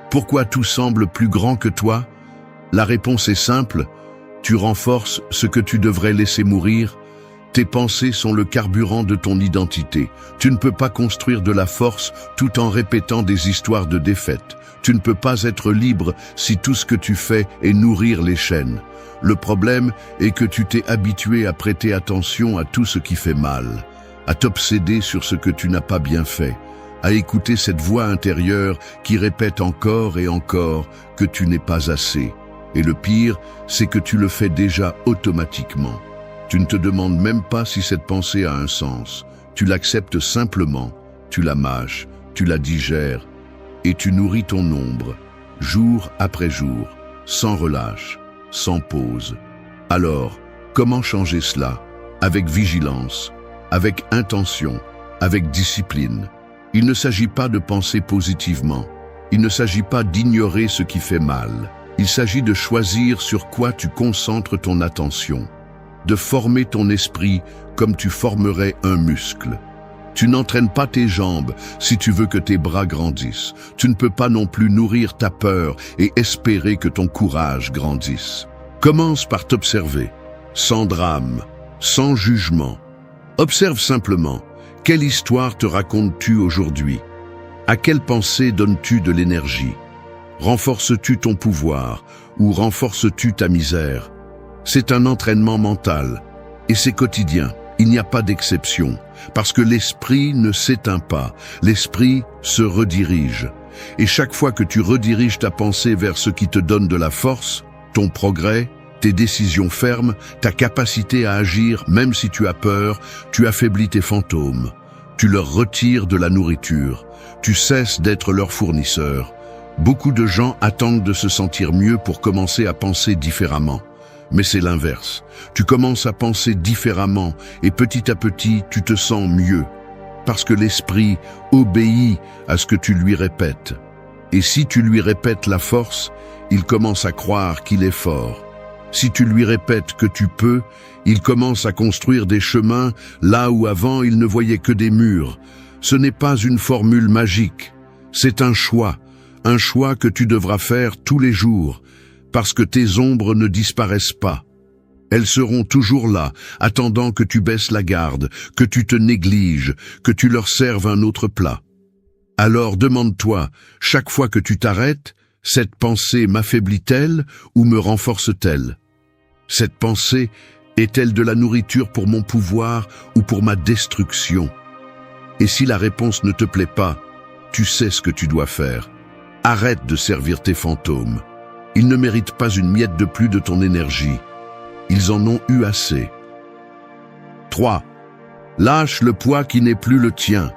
pourquoi tout semble plus grand que toi. La réponse est simple, tu renforces ce que tu devrais laisser mourir. Tes pensées sont le carburant de ton identité. Tu ne peux pas construire de la force tout en répétant des histoires de défaite. Tu ne peux pas être libre si tout ce que tu fais est nourrir les chaînes. Le problème est que tu t'es habitué à prêter attention à tout ce qui fait mal, à t'obséder sur ce que tu n'as pas bien fait, à écouter cette voix intérieure qui répète encore et encore que tu n'es pas assez. Et le pire, c'est que tu le fais déjà automatiquement. Tu ne te demandes même pas si cette pensée a un sens. Tu l'acceptes simplement, tu la mâches, tu la digères, et tu nourris ton ombre, jour après jour, sans relâche, sans pause. Alors, comment changer cela? Avec vigilance, avec intention, avec discipline. Il ne s'agit pas de penser positivement. Il ne s'agit pas d'ignorer ce qui fait mal. Il s'agit de choisir sur quoi tu concentres ton attention, de former ton esprit comme tu formerais un muscle. Tu n'entraînes pas tes jambes si tu veux que tes bras grandissent. Tu ne peux pas non plus nourrir ta peur et espérer que ton courage grandisse. Commence par t'observer, sans drame, sans jugement. Observe simplement, quelle histoire te racontes-tu aujourd'hui? À quelle pensée donnes-tu de l'énergie? Renforces-tu ton pouvoir ou renforces-tu ta misère? C'est un entraînement mental et c'est quotidien. Il n'y a pas d'exception parce que l'esprit ne s'éteint pas, l'esprit se redirige. Et chaque fois que tu rediriges ta pensée vers ce qui te donne de la force, ton progrès, tes décisions fermes, ta capacité à agir même si tu as peur, tu affaiblis tes fantômes. Tu leur retires de la nourriture, tu cesses d'être leur fournisseur. Beaucoup de gens attendent de se sentir mieux pour commencer à penser différemment. Mais c'est l'inverse. Tu commences à penser différemment et petit à petit, tu te sens mieux. Parce que l'esprit obéit à ce que tu lui répètes. Et si tu lui répètes la force, il commence à croire qu'il est fort. Si tu lui répètes que tu peux, il commence à construire des chemins là où avant il ne voyait que des murs. Ce n'est pas une formule magique, c'est un choix que tu devras faire tous les jours, parce que tes ombres ne disparaissent pas. Elles seront toujours là, attendant que tu baisses la garde, que tu te négliges, que tu leur serves un autre plat. Alors demande-toi, chaque fois que tu t'arrêtes, cette pensée m'affaiblit-elle ou me renforce-t-elle? Cette pensée est-elle de la nourriture pour mon pouvoir ou pour ma destruction? Et si la réponse ne te plaît pas, tu sais ce que tu dois faire. Arrête de servir tes fantômes. Ils ne méritent pas une miette de plus de ton énergie. Ils en ont eu assez. 3. Lâche le poids qui n'est plus le tien.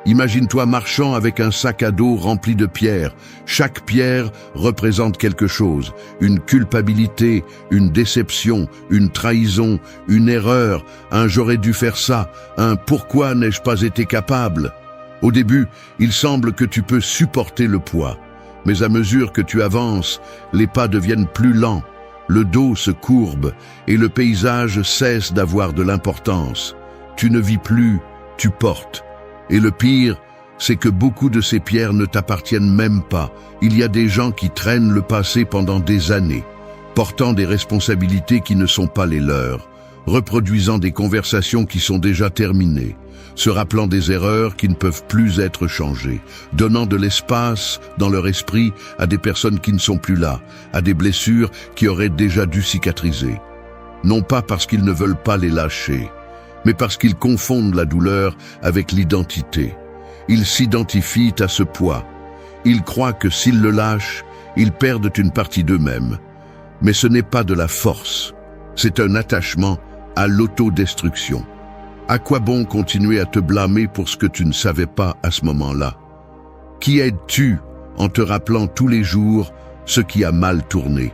Imagine-toi marchant avec un sac à dos rempli de pierres. Chaque pierre représente quelque chose. Une culpabilité, une déception, une trahison, une erreur, un « j'aurais dû faire ça », un « pourquoi n'ai-je pas été capable ». Au début, il semble que tu peux supporter le poids. Mais à mesure que tu avances, les pas deviennent plus lents, le dos se courbe et le paysage cesse d'avoir de l'importance. Tu ne vis plus, tu portes. Et le pire, c'est que beaucoup de ces pierres ne t'appartiennent même pas. Il y a des gens qui traînent le passé pendant des années, portant des responsabilités qui ne sont pas les leurs, reproduisant des conversations qui sont déjà terminées, se rappelant des erreurs qui ne peuvent plus être changées, donnant de l'espace dans leur esprit à des personnes qui ne sont plus là, à des blessures qui auraient déjà dû cicatriser. Non pas parce qu'ils ne veulent pas les lâcher, mais parce qu'ils confondent la douleur avec l'identité. Ils s'identifient à ce poids. Ils croient que s'ils le lâchent, ils perdent une partie d'eux-mêmes. Mais ce n'est pas de la force, c'est un attachement à l'autodestruction. À quoi bon continuer à te blâmer pour ce que tu ne savais pas à ce moment-là? Qui aides-tu en te rappelant tous les jours ce qui a mal tourné?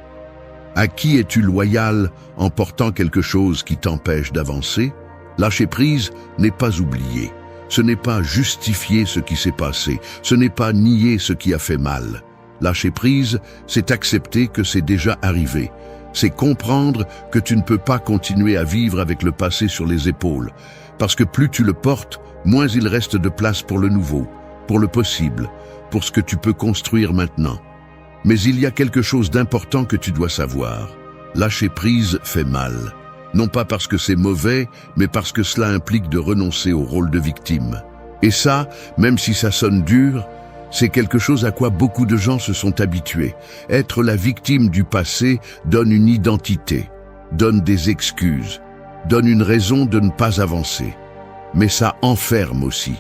À qui es-tu loyal en portant quelque chose qui t'empêche d'avancer? Lâcher prise n'est pas oublier. Ce n'est pas justifier ce qui s'est passé. Ce n'est pas nier ce qui a fait mal. Lâcher prise, c'est accepter que c'est déjà arrivé. C'est comprendre que tu ne peux pas continuer à vivre avec le passé sur les épaules. Parce que plus tu le portes, moins il reste de place pour le nouveau, pour le possible, pour ce que tu peux construire maintenant. Mais il y a quelque chose d'important que tu dois savoir. Lâcher prise fait mal. Non pas parce que c'est mauvais, mais parce que cela implique de renoncer au rôle de victime. Et ça, même si ça sonne dur, c'est quelque chose à quoi beaucoup de gens se sont habitués. Être la victime du passé donne une identité, donne des excuses, donne une raison de ne pas avancer. Mais ça enferme aussi,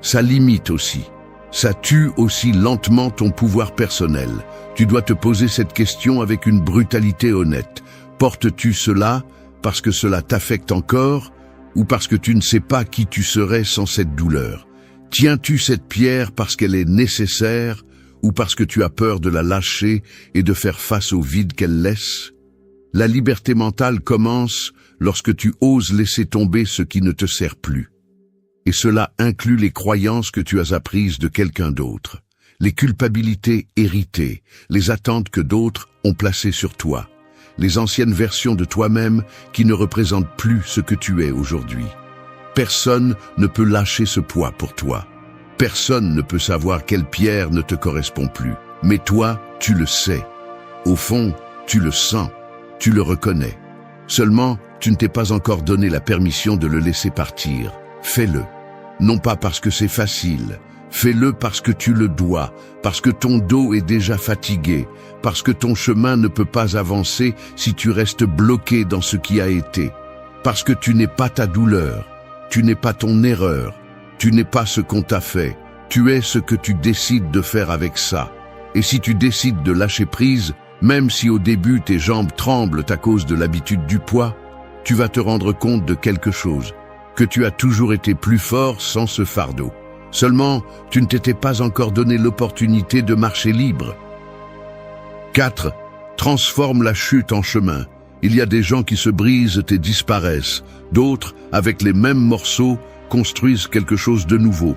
ça limite aussi, ça tue aussi lentement ton pouvoir personnel. Tu dois te poser cette question avec une brutalité honnête. Portes-tu cela parce que cela t'affecte encore ou parce que tu ne sais pas qui tu serais sans cette douleur? Tiens-tu cette pierre parce qu'elle est nécessaire ou parce que tu as peur de la lâcher et de faire face au vide qu'elle laisse? La liberté mentale commence lorsque tu oses laisser tomber ce qui ne te sert plus. Et cela inclut les croyances que tu as apprises de quelqu'un d'autre, les culpabilités héritées, les attentes que d'autres ont placées sur toi, les anciennes versions de toi-même qui ne représentent plus ce que tu es aujourd'hui. Personne ne peut lâcher ce poids pour toi. Personne ne peut savoir quelle pierre ne te correspond plus. Mais toi, tu le sais. Au fond, tu le sens, tu le reconnais. Seulement, tu ne t'es pas encore donné la permission de le laisser partir. Fais-le. Non pas parce que c'est facile. Fais-le parce que tu le dois, parce que ton dos est déjà fatigué, parce que ton chemin ne peut pas avancer si tu restes bloqué dans ce qui a été, parce que tu n'es pas ta douleur. Tu n'es pas ton erreur, tu n'es pas ce qu'on t'a fait, tu es ce que tu décides de faire avec ça. Et si tu décides de lâcher prise, même si au début tes jambes tremblent à cause de l'habitude du poids, tu vas te rendre compte de quelque chose, que tu as toujours été plus fort sans ce fardeau. Seulement, tu ne t'étais pas encore donné l'opportunité de marcher libre. 4. Transforme la chute en chemin. Il y a des gens qui se brisent et disparaissent. D'autres, avec les mêmes morceaux, construisent quelque chose de nouveau.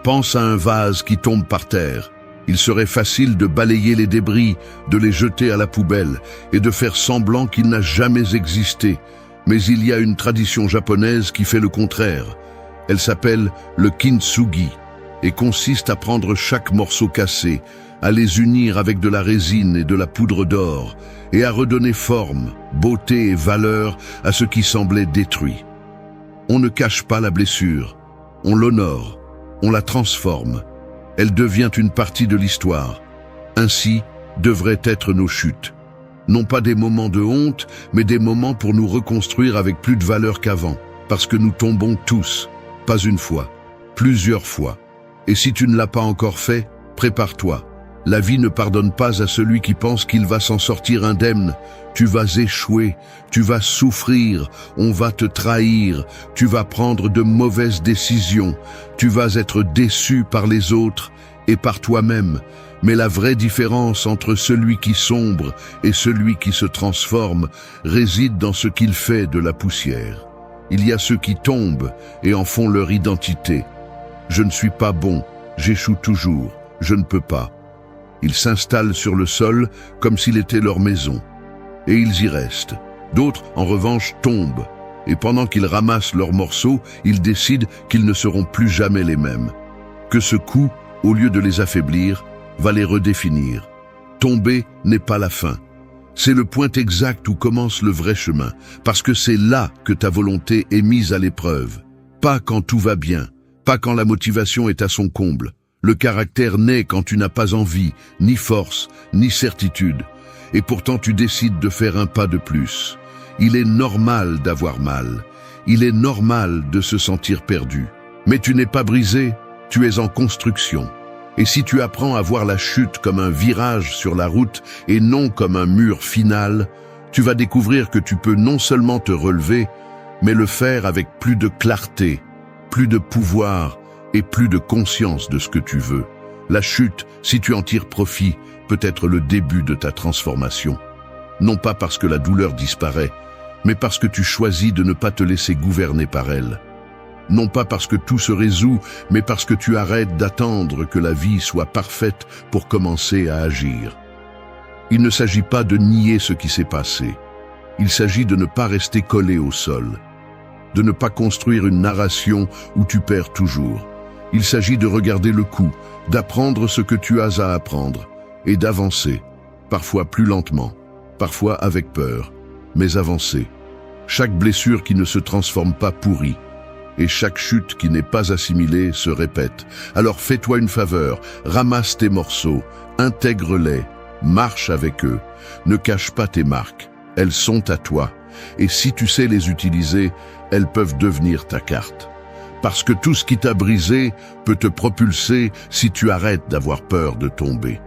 Pense à un vase qui tombe par terre. Il serait facile de balayer les débris, de les jeter à la poubelle et de faire semblant qu'il n'a jamais existé. Mais il y a une tradition japonaise qui fait le contraire. Elle s'appelle le kintsugi et consiste à prendre chaque morceau cassé, à les unir avec de la résine et de la poudre d'or, et à redonner forme, beauté et valeur à ce qui semblait détruit. On ne cache pas la blessure, on l'honore, on la transforme. Elle devient une partie de l'histoire. Ainsi devraient être nos chutes. Non pas des moments de honte, mais des moments pour nous reconstruire avec plus de valeur qu'avant, parce que nous tombons tous, pas une fois, plusieurs fois. Et si tu ne l'as pas encore fait, prépare-toi. La vie ne pardonne pas à celui qui pense qu'il va s'en sortir indemne. Tu vas échouer, tu vas souffrir, on va te trahir, tu vas prendre de mauvaises décisions, tu vas être déçu par les autres et par toi-même. Mais la vraie différence entre celui qui sombre et celui qui se transforme réside dans ce qu'il fait de la poussière. Il y a ceux qui tombent et en font leur identité. Je ne suis pas bon, j'échoue toujours, je ne peux pas. Ils s'installent sur le sol comme s'il était leur maison. Et ils y restent. D'autres, en revanche, tombent. Et pendant qu'ils ramassent leurs morceaux, ils décident qu'ils ne seront plus jamais les mêmes. Que ce coup, au lieu de les affaiblir, va les redéfinir. Tomber n'est pas la fin. C'est le point exact où commence le vrai chemin, parce que c'est là que ta volonté est mise à l'épreuve. Pas quand tout va bien, pas quand la motivation est à son comble. Le caractère naît quand tu n'as pas envie, ni force, ni certitude. Et pourtant tu décides de faire un pas de plus. Il est normal d'avoir mal. il est normal de se sentir perdu. Mais tu n'es pas brisé, tu es en construction. Et si tu apprends à voir la chute comme un virage sur la route et non comme un mur final, tu vas découvrir que tu peux non seulement te relever, mais le faire avec plus de clarté, plus de pouvoir et plus de conscience de ce que tu veux. La chute, si tu en tires profit, peut être le début de ta transformation. Non pas parce que la douleur disparaît, mais parce que tu choisis de ne pas te laisser gouverner par elle. Non pas parce que tout se résout, mais parce que tu arrêtes d'attendre que la vie soit parfaite pour commencer à agir. Il ne s'agit pas de nier ce qui s'est passé. Il s'agit de ne pas rester collé au sol, de ne pas construire une narration où tu perds toujours. Il s'agit de regarder le coup, d'apprendre ce que tu as à apprendre et d'avancer, parfois plus lentement, parfois avec peur, mais avancer. Chaque blessure qui ne se transforme pas pourrit, et chaque chute qui n'est pas assimilée se répète. Alors fais-toi une faveur, ramasse tes morceaux, intègre-les, marche avec eux, ne cache pas tes marques, elles sont à toi, et si tu sais les utiliser, elles peuvent devenir ta carte. Parce que tout ce qui t'a brisé peut te propulser si tu arrêtes d'avoir peur de tomber.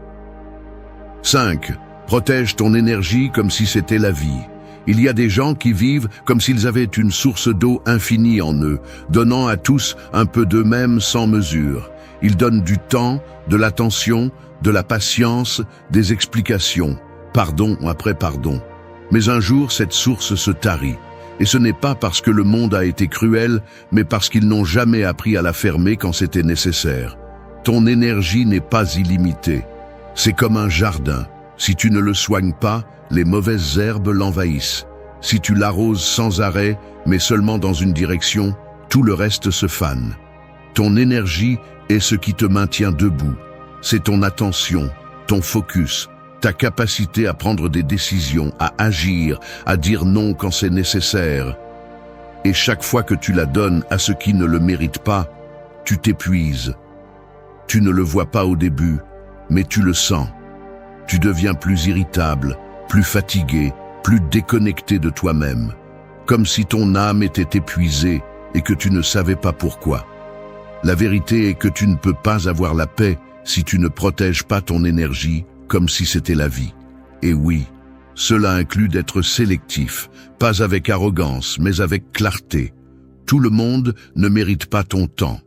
5. Protège ton énergie comme si c'était la vie. Il y a des gens qui vivent comme s'ils avaient une source d'eau infinie en eux, donnant à tous un peu d'eux-mêmes sans mesure. Ils donnent du temps, de l'attention, de la patience, des explications, pardon après pardon. Mais un jour, cette source se tarit. Et ce n'est pas parce que le monde a été cruel, mais parce qu'ils n'ont jamais appris à la fermer quand c'était nécessaire. Ton énergie n'est pas illimitée. C'est comme un jardin. Si tu ne le soignes pas, les mauvaises herbes l'envahissent. Si tu l'arroses sans arrêt, mais seulement dans une direction, tout le reste se fane. Ton énergie est ce qui te maintient debout. C'est ton attention, ton focus, ta capacité à prendre des décisions, à agir, à dire non quand c'est nécessaire. Et chaque fois que tu la donnes à ceux qui ne le méritent pas, tu t'épuises. Tu ne le vois pas au début, mais tu le sens. Tu deviens plus irritable, plus fatigué, plus déconnecté de toi-même, comme si ton âme était épuisée et que tu ne savais pas pourquoi. La vérité est que tu ne peux pas avoir la paix si tu ne protèges pas ton énergie comme si c'était la vie. Et oui, cela inclut d'être sélectif, pas avec arrogance, mais avec clarté. Tout le monde ne mérite pas ton temps.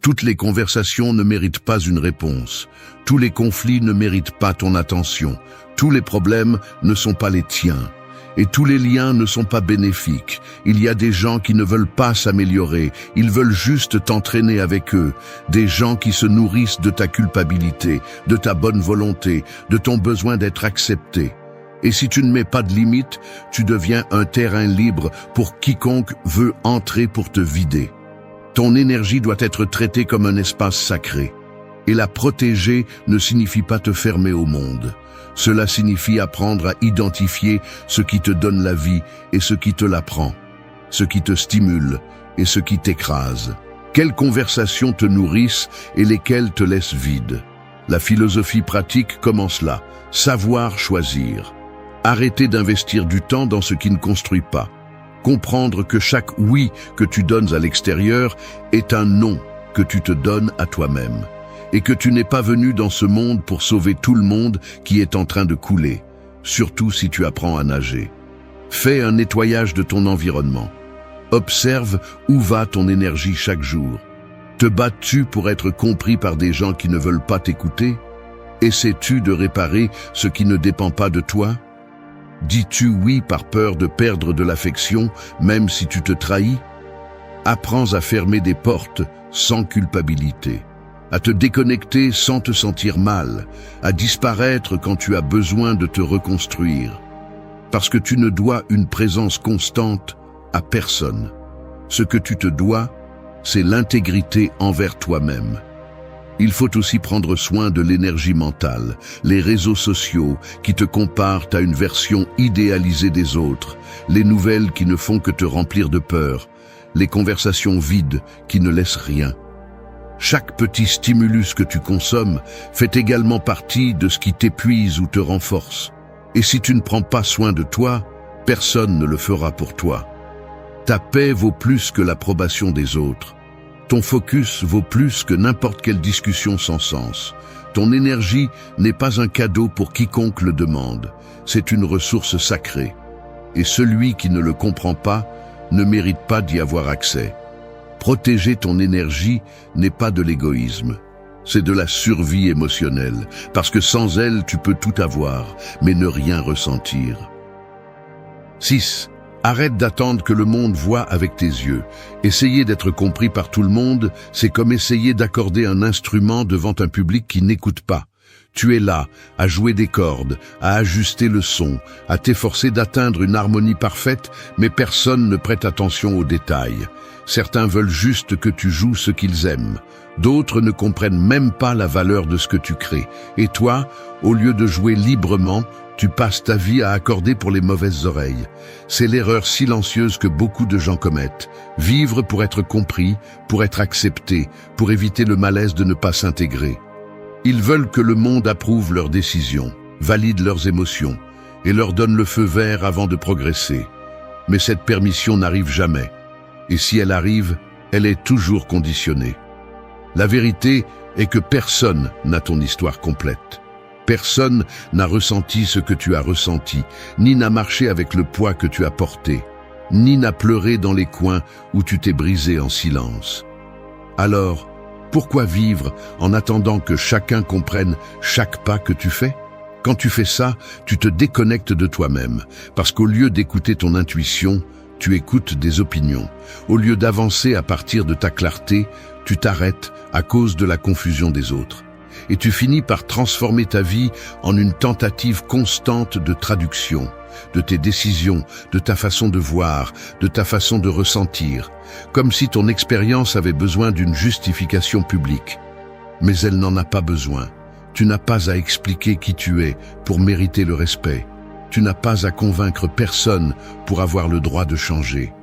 Toutes les conversations ne méritent pas une réponse. Tous les conflits ne méritent pas ton attention. Tous les problèmes ne sont pas les tiens. Et tous les liens ne sont pas bénéfiques. Il y a des gens qui ne veulent pas s'améliorer. Ils veulent juste t'entraîner avec eux. Des gens qui se nourrissent de ta culpabilité, de ta bonne volonté, de ton besoin d'être accepté. Et si tu ne mets pas de limite, tu deviens un terrain libre pour quiconque veut entrer pour te vider. Ton énergie doit être traitée comme un espace sacré. Et la protéger ne signifie pas te fermer au monde. Cela signifie apprendre à identifier ce qui te donne la vie et ce qui te la prend, ce qui te stimule et ce qui t'écrase. Quelles conversations te nourrissent et lesquelles te laissent vide. La philosophie pratique commence là, savoir choisir. Arrêter d'investir du temps dans ce qui ne construit pas. Comprendre que chaque oui que tu donnes à l'extérieur est un non que tu te donnes à toi-même. Et que tu n'es pas venu dans ce monde pour sauver tout le monde qui est en train de couler, surtout si tu apprends à nager. Fais un nettoyage de ton environnement. Observe où va ton énergie chaque jour. Te bats-tu pour être compris par des gens qui ne veulent pas t'écouter? Essaies-tu de réparer ce qui ne dépend pas de toi? Dis-tu oui par peur de perdre de l'affection, même si tu te trahis? Apprends à fermer des portes sans culpabilité, à te déconnecter sans te sentir mal, à disparaître quand tu as besoin de te reconstruire. Parce que tu ne dois une présence constante à personne. Ce que tu te dois, c'est l'intégrité envers toi-même. Il faut aussi prendre soin de l'énergie mentale, les réseaux sociaux qui te comparent à une version idéalisée des autres, les nouvelles qui ne font que te remplir de peur, les conversations vides qui ne laissent rien. Chaque petit stimulus que tu consommes fait également partie de ce qui t'épuise ou te renforce. Et si tu ne prends pas soin de toi, personne ne le fera pour toi. Ta paix vaut plus que l'approbation des autres. Ton focus vaut plus que n'importe quelle discussion sans sens. Ton énergie n'est pas un cadeau pour quiconque le demande. C'est une ressource sacrée. Et celui qui ne le comprend pas ne mérite pas d'y avoir accès. Protéger ton énergie n'est pas de l'égoïsme. C'est de la survie émotionnelle, parce que sans elle, tu peux tout avoir, mais ne rien ressentir. 6. Arrête d'attendre que le monde voie avec tes yeux. Essayer d'être compris par tout le monde, c'est comme essayer d'accorder un instrument devant un public qui n'écoute pas. Tu es là, à jouer des cordes, à ajuster le son, à t'efforcer d'atteindre une harmonie parfaite, mais personne ne prête attention aux détails. Certains veulent juste que tu joues ce qu'ils aiment. D'autres ne comprennent même pas la valeur de ce que tu crées. Et toi, au lieu de jouer librement, tu passes ta vie à accorder pour les mauvaises oreilles. C'est l'erreur silencieuse que beaucoup de gens commettent. Vivre pour être compris, pour être accepté, pour éviter le malaise de ne pas s'intégrer. Ils veulent que le monde approuve leurs décisions, valide leurs émotions et leur donne le feu vert avant de progresser. Mais cette permission n'arrive jamais. Et si elle arrive, elle est toujours conditionnée. La vérité est que personne n'a ton histoire complète. Personne n'a ressenti ce que tu as ressenti, ni n'a marché avec le poids que tu as porté, ni n'a pleuré dans les coins où tu t'es brisé en silence. Alors, pourquoi vivre en attendant que chacun comprenne chaque pas que tu fais? Quand tu fais ça, tu te déconnectes de toi-même, parce qu'au lieu d'écouter ton intuition, tu écoutes des opinions. Au lieu d'avancer à partir de ta clarté, tu t'arrêtes à cause de la confusion des autres. Et tu finis par transformer ta vie en une tentative constante de traduction, de tes décisions, de ta façon de voir, de ta façon de ressentir, comme si ton expérience avait besoin d'une justification publique. Mais elle n'en a pas besoin. Tu n'as pas à expliquer qui tu es pour mériter le respect. Tu n'as pas à convaincre personne pour avoir le droit de changer.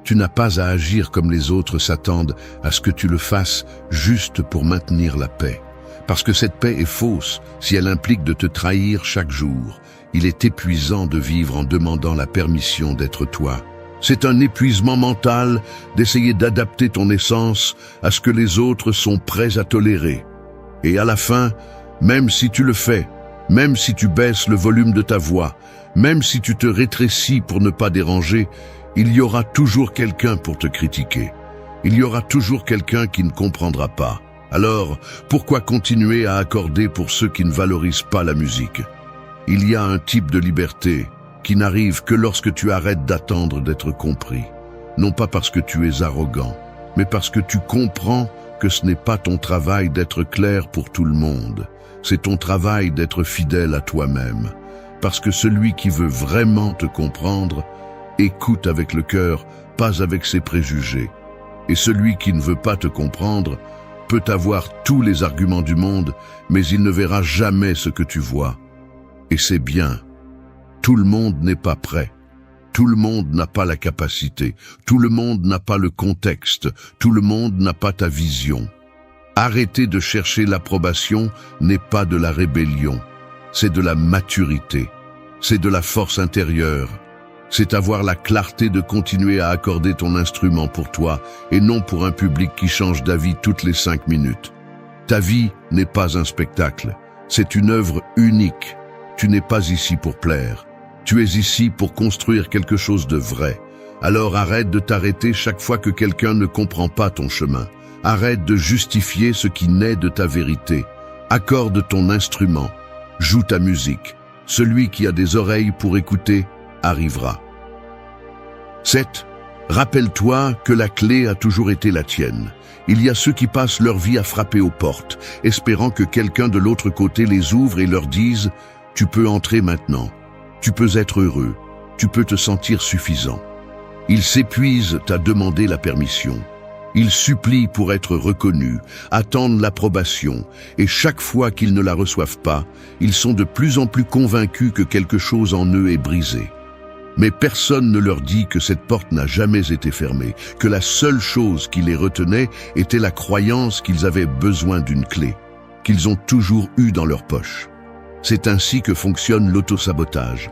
Tu n'as pas à agir comme les autres s'attendent à ce que tu le fasses juste pour maintenir la paix. Parce que cette paix est fausse si elle implique de te trahir chaque jour. Il est épuisant de vivre en demandant la permission d'être toi. C'est un épuisement mental d'essayer d'adapter ton essence à ce que les autres sont prêts à tolérer. Et à la fin, même si tu le fais, même si tu baisses le volume de ta voix, même si tu te rétrécis pour ne pas déranger, il y aura toujours quelqu'un pour te critiquer. Il y aura toujours quelqu'un qui ne comprendra pas. Alors, pourquoi continuer à accorder pour ceux qui ne valorisent pas la musique? Il y a un type de liberté qui n'arrive que lorsque tu arrêtes d'attendre d'être compris. Non pas parce que tu es arrogant, mais parce que tu comprends que ce n'est pas ton travail d'être clair pour tout le monde. C'est ton travail d'être fidèle à toi-même. Parce que celui qui veut vraiment te comprendre, écoute avec le cœur, pas avec ses préjugés. Et celui qui ne veut pas te comprendre peut avoir tous les arguments du monde, mais il ne verra jamais ce que tu vois. Et c'est bien. Tout le monde n'est pas prêt. Tout le monde n'a pas la capacité. Tout le monde n'a pas le contexte. Tout le monde n'a pas ta vision. Arrêter de chercher l'approbation n'est pas de la rébellion. C'est de la maturité. C'est de la force intérieure. C'est avoir la clarté de continuer à accorder ton instrument pour toi et non pour un public qui change d'avis toutes les 5 minutes. Ta vie n'est pas un spectacle. C'est une œuvre unique. Tu n'es pas ici pour plaire. Tu es ici pour construire quelque chose de vrai. Alors arrête de t'arrêter chaque fois que quelqu'un ne comprend pas ton chemin. Arrête de justifier ce qui naît de ta vérité. Accorde ton instrument. Joue ta musique. Celui qui a des oreilles pour écouter arrivera. 7. Rappelle-toi que la clé a toujours été la tienne. Il y a ceux qui passent leur vie à frapper aux portes, espérant que quelqu'un de l'autre côté les ouvre et leur dise « Tu peux entrer maintenant. Tu peux être heureux. Tu peux te sentir suffisant. » Ils s'épuisent à demander la permission. Ils supplient pour être reconnus, attendent l'approbation, et chaque fois qu'ils ne la reçoivent pas, ils sont de plus en plus convaincus que quelque chose en eux est brisé. Mais personne ne leur dit que cette porte n'a jamais été fermée, que la seule chose qui les retenait était la croyance qu'ils avaient besoin d'une clé, qu'ils ont toujours eue dans leur poche. C'est ainsi que fonctionne l'autosabotage.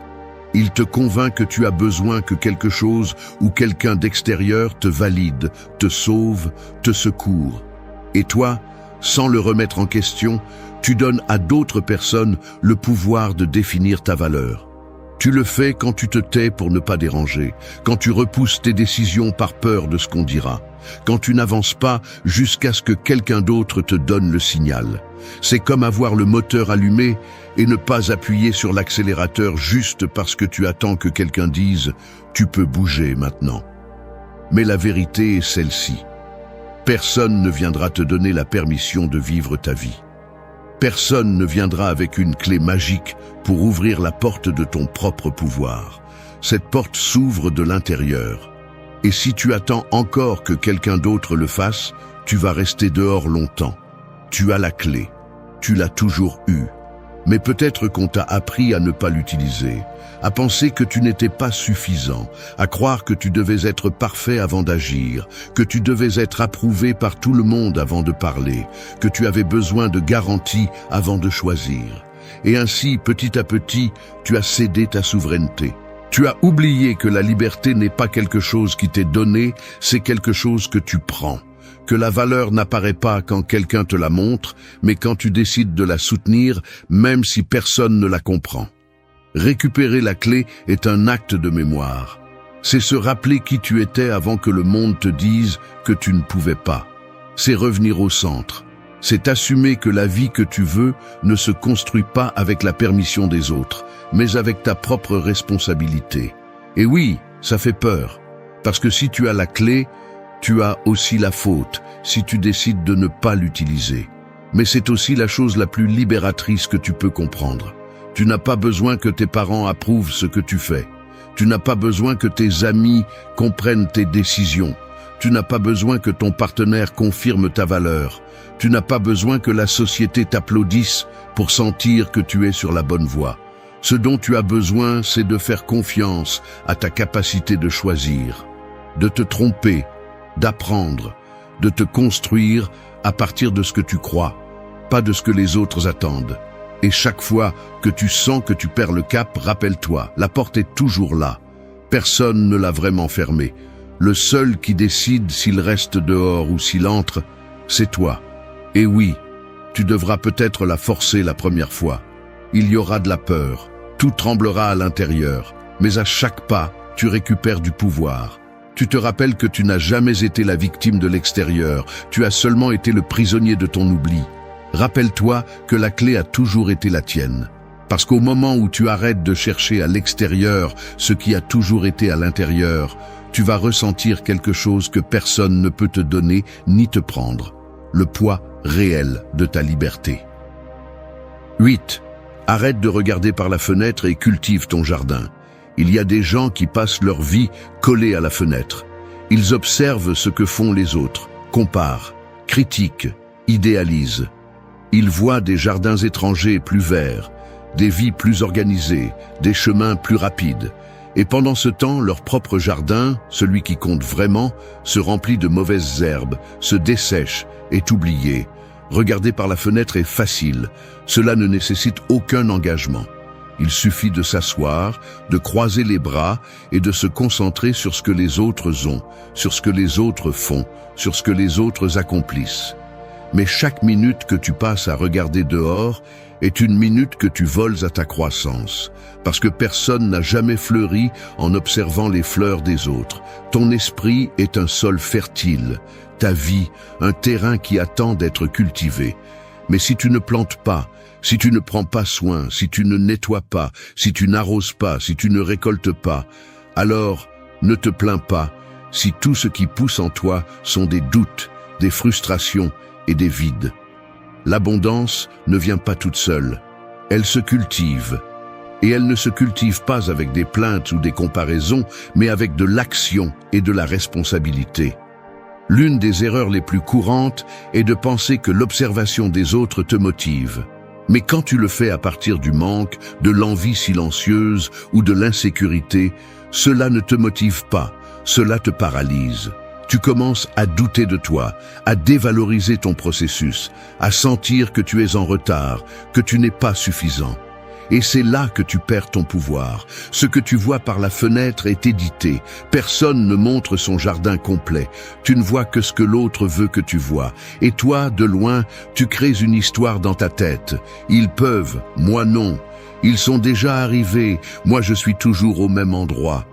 Il te convainc que tu as besoin que quelque chose ou quelqu'un d'extérieur te valide, te sauve, te secoure. Et toi, sans le remettre en question, tu donnes à d'autres personnes le pouvoir de définir ta valeur. Tu le fais quand tu te tais pour ne pas déranger, quand tu repousses tes décisions par peur de ce qu'on dira, quand tu n'avances pas jusqu'à ce que quelqu'un d'autre te donne le signal. C'est comme avoir le moteur allumé et ne pas appuyer sur l'accélérateur juste parce que tu attends que quelqu'un dise « tu peux bouger maintenant ». Mais la vérité est celle-ci. Personne ne viendra te donner la permission de vivre ta vie. Personne ne viendra avec une clé magique pour ouvrir la porte de ton propre pouvoir. Cette porte s'ouvre de l'intérieur. Et si tu attends encore que quelqu'un d'autre le fasse, tu vas rester dehors longtemps. Tu as la clé. Tu l'as toujours eue. Mais peut-être qu'on t'a appris à ne pas l'utiliser, à penser que tu n'étais pas suffisant, à croire que tu devais être parfait avant d'agir, que tu devais être approuvé par tout le monde avant de parler, que tu avais besoin de garanties avant de choisir. Et ainsi, petit à petit, tu as cédé ta souveraineté. Tu as oublié que la liberté n'est pas quelque chose qui t'est donné, c'est quelque chose que tu prends. Que la valeur n'apparaît pas quand quelqu'un te la montre, mais quand tu décides de la soutenir, même si personne ne la comprend. Récupérer la clé est un acte de mémoire. C'est se rappeler qui tu étais avant que le monde te dise que tu ne pouvais pas. C'est revenir au centre. C'est assumer que la vie que tu veux ne se construit pas avec la permission des autres, mais avec ta propre responsabilité. Et oui, ça fait peur, parce que si tu as la clé, tu as aussi la faute si tu décides de ne pas l'utiliser. Mais c'est aussi la chose la plus libératrice que tu peux comprendre. Tu n'as pas besoin que tes parents approuvent ce que tu fais. Tu n'as pas besoin que tes amis comprennent tes décisions. Tu n'as pas besoin que ton partenaire confirme ta valeur. Tu n'as pas besoin que la société t'applaudisse pour sentir que tu es sur la bonne voie. Ce dont tu as besoin, c'est de faire confiance à ta capacité de choisir, de te tromper, d'apprendre, de te construire à partir de ce que tu crois, pas de ce que les autres attendent. Et chaque fois que tu sens que tu perds le cap, rappelle-toi, la porte est toujours là. Personne ne l'a vraiment fermée. Le seul qui décide s'il reste dehors ou s'il entre, c'est toi. Et oui, tu devras peut-être la forcer la première fois. Il y aura de la peur, tout tremblera à l'intérieur, mais à chaque pas, tu récupères du pouvoir. Tu te rappelles que tu n'as jamais été la victime de l'extérieur, tu as seulement été le prisonnier de ton oubli. Rappelle-toi que la clé a toujours été la tienne. Parce qu'au moment où tu arrêtes de chercher à l'extérieur ce qui a toujours été à l'intérieur, tu vas ressentir quelque chose que personne ne peut te donner ni te prendre. Le poids réel de ta liberté. 8. Arrête de regarder par la fenêtre et cultive ton jardin. Il y a des gens qui passent leur vie collés à la fenêtre. Ils observent ce que font les autres, comparent, critiquent, idéalisent. Ils voient des jardins étrangers plus verts, des vies plus organisées, des chemins plus rapides. Et pendant ce temps, leur propre jardin, celui qui compte vraiment, se remplit de mauvaises herbes, se dessèche, est oublié. Regarder par la fenêtre est facile. Cela ne nécessite aucun engagement. Il suffit de s'asseoir, de croiser les bras et de se concentrer sur ce que les autres ont, sur ce que les autres font, sur ce que les autres accomplissent. Mais chaque minute que tu passes à regarder dehors est une minute que tu voles à ta croissance, parce que personne n'a jamais fleuri en observant les fleurs des autres. Ton esprit est un sol fertile, ta vie, un terrain qui attend d'être cultivé. Mais si tu ne plantes pas, si tu ne prends pas soin, si tu ne nettoies pas, si tu n'arroses pas, si tu ne récoltes pas, alors ne te plains pas si tout ce qui pousse en toi sont des doutes, des frustrations et des vides. L'abondance ne vient pas toute seule, elle se cultive. Et elle ne se cultive pas avec des plaintes ou des comparaisons, mais avec de l'action et de la responsabilité. L'une des erreurs les plus courantes est de penser que l'observation des autres te motive. Mais quand tu le fais à partir du manque, de l'envie silencieuse ou de l'insécurité, cela ne te motive pas, cela te paralyse. Tu commences à douter de toi, à dévaloriser ton processus, à sentir que tu es en retard, que tu n'es pas suffisant. Et c'est là que tu perds ton pouvoir. Ce que tu vois par la fenêtre est édité. Personne ne montre son jardin complet. Tu ne vois que ce que l'autre veut que tu vois. Et toi, de loin, tu crées une histoire dans ta tête. Ils peuvent, moi non. Ils sont déjà arrivés, moi je suis toujours au même endroit.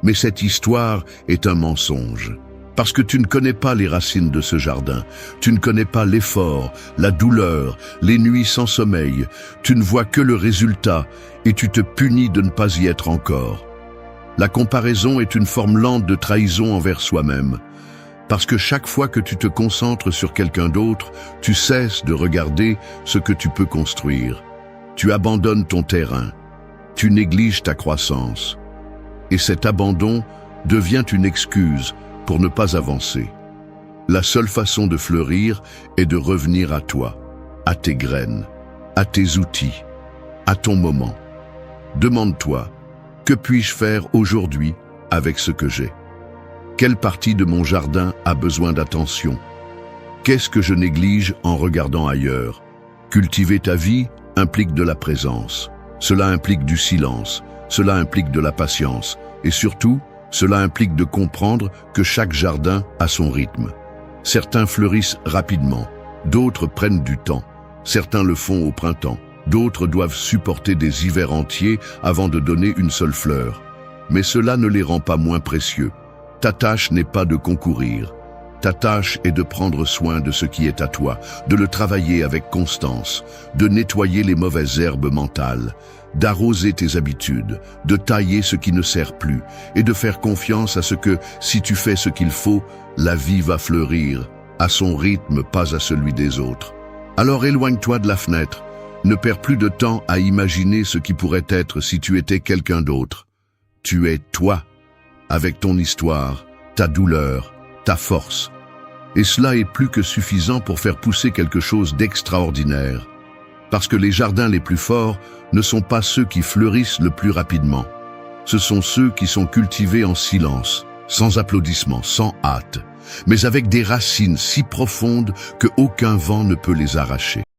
Mais cette histoire est un mensonge. Parce que tu ne connais pas les racines de ce jardin. Tu ne connais pas l'effort, la douleur, les nuits sans sommeil. Tu ne vois que le résultat et tu te punis de ne pas y être encore. La comparaison est une forme lente de trahison envers soi-même. Parce que chaque fois que tu te concentres sur quelqu'un d'autre, tu cesses de regarder ce que tu peux construire. Tu abandonnes ton terrain. Tu négliges ta croissance. Et cet abandon devient une excuse pour ne pas avancer. La seule façon de fleurir est de revenir à toi, à tes graines, à tes outils, à ton moment. Demande-toi, que puis-je faire aujourd'hui avec ce que j'ai? Quelle partie de mon jardin a besoin d'attention? Qu'est-ce que je néglige en regardant ailleurs? Cultiver ta vie implique de la présence. Cela implique du silence. Cela implique de la patience. Et surtout, cela implique de comprendre que chaque jardin a son rythme. Certains fleurissent rapidement, d'autres prennent du temps. Certains le font au printemps, d'autres doivent supporter des hivers entiers avant de donner une seule fleur. Mais cela ne les rend pas moins précieux. Ta tâche n'est pas de concourir. Ta tâche est de prendre soin de ce qui est à toi, de le travailler avec constance, de nettoyer les mauvaises herbes mentales, d'arroser tes habitudes, de tailler ce qui ne sert plus et de faire confiance à ce que, si tu fais ce qu'il faut, la vie va fleurir, à son rythme, pas à celui des autres. Alors éloigne-toi de la fenêtre, ne perds plus de temps à imaginer ce qui pourrait être si tu étais quelqu'un d'autre. Tu es toi, avec ton histoire, ta douleur, ta force. Et cela est plus que suffisant pour faire pousser quelque chose d'extraordinaire. Parce que les jardins les plus forts ne sont pas ceux qui fleurissent le plus rapidement. Ce sont ceux qui sont cultivés en silence, sans applaudissements, sans hâte, mais avec des racines si profondes qu'aucun vent ne peut les arracher.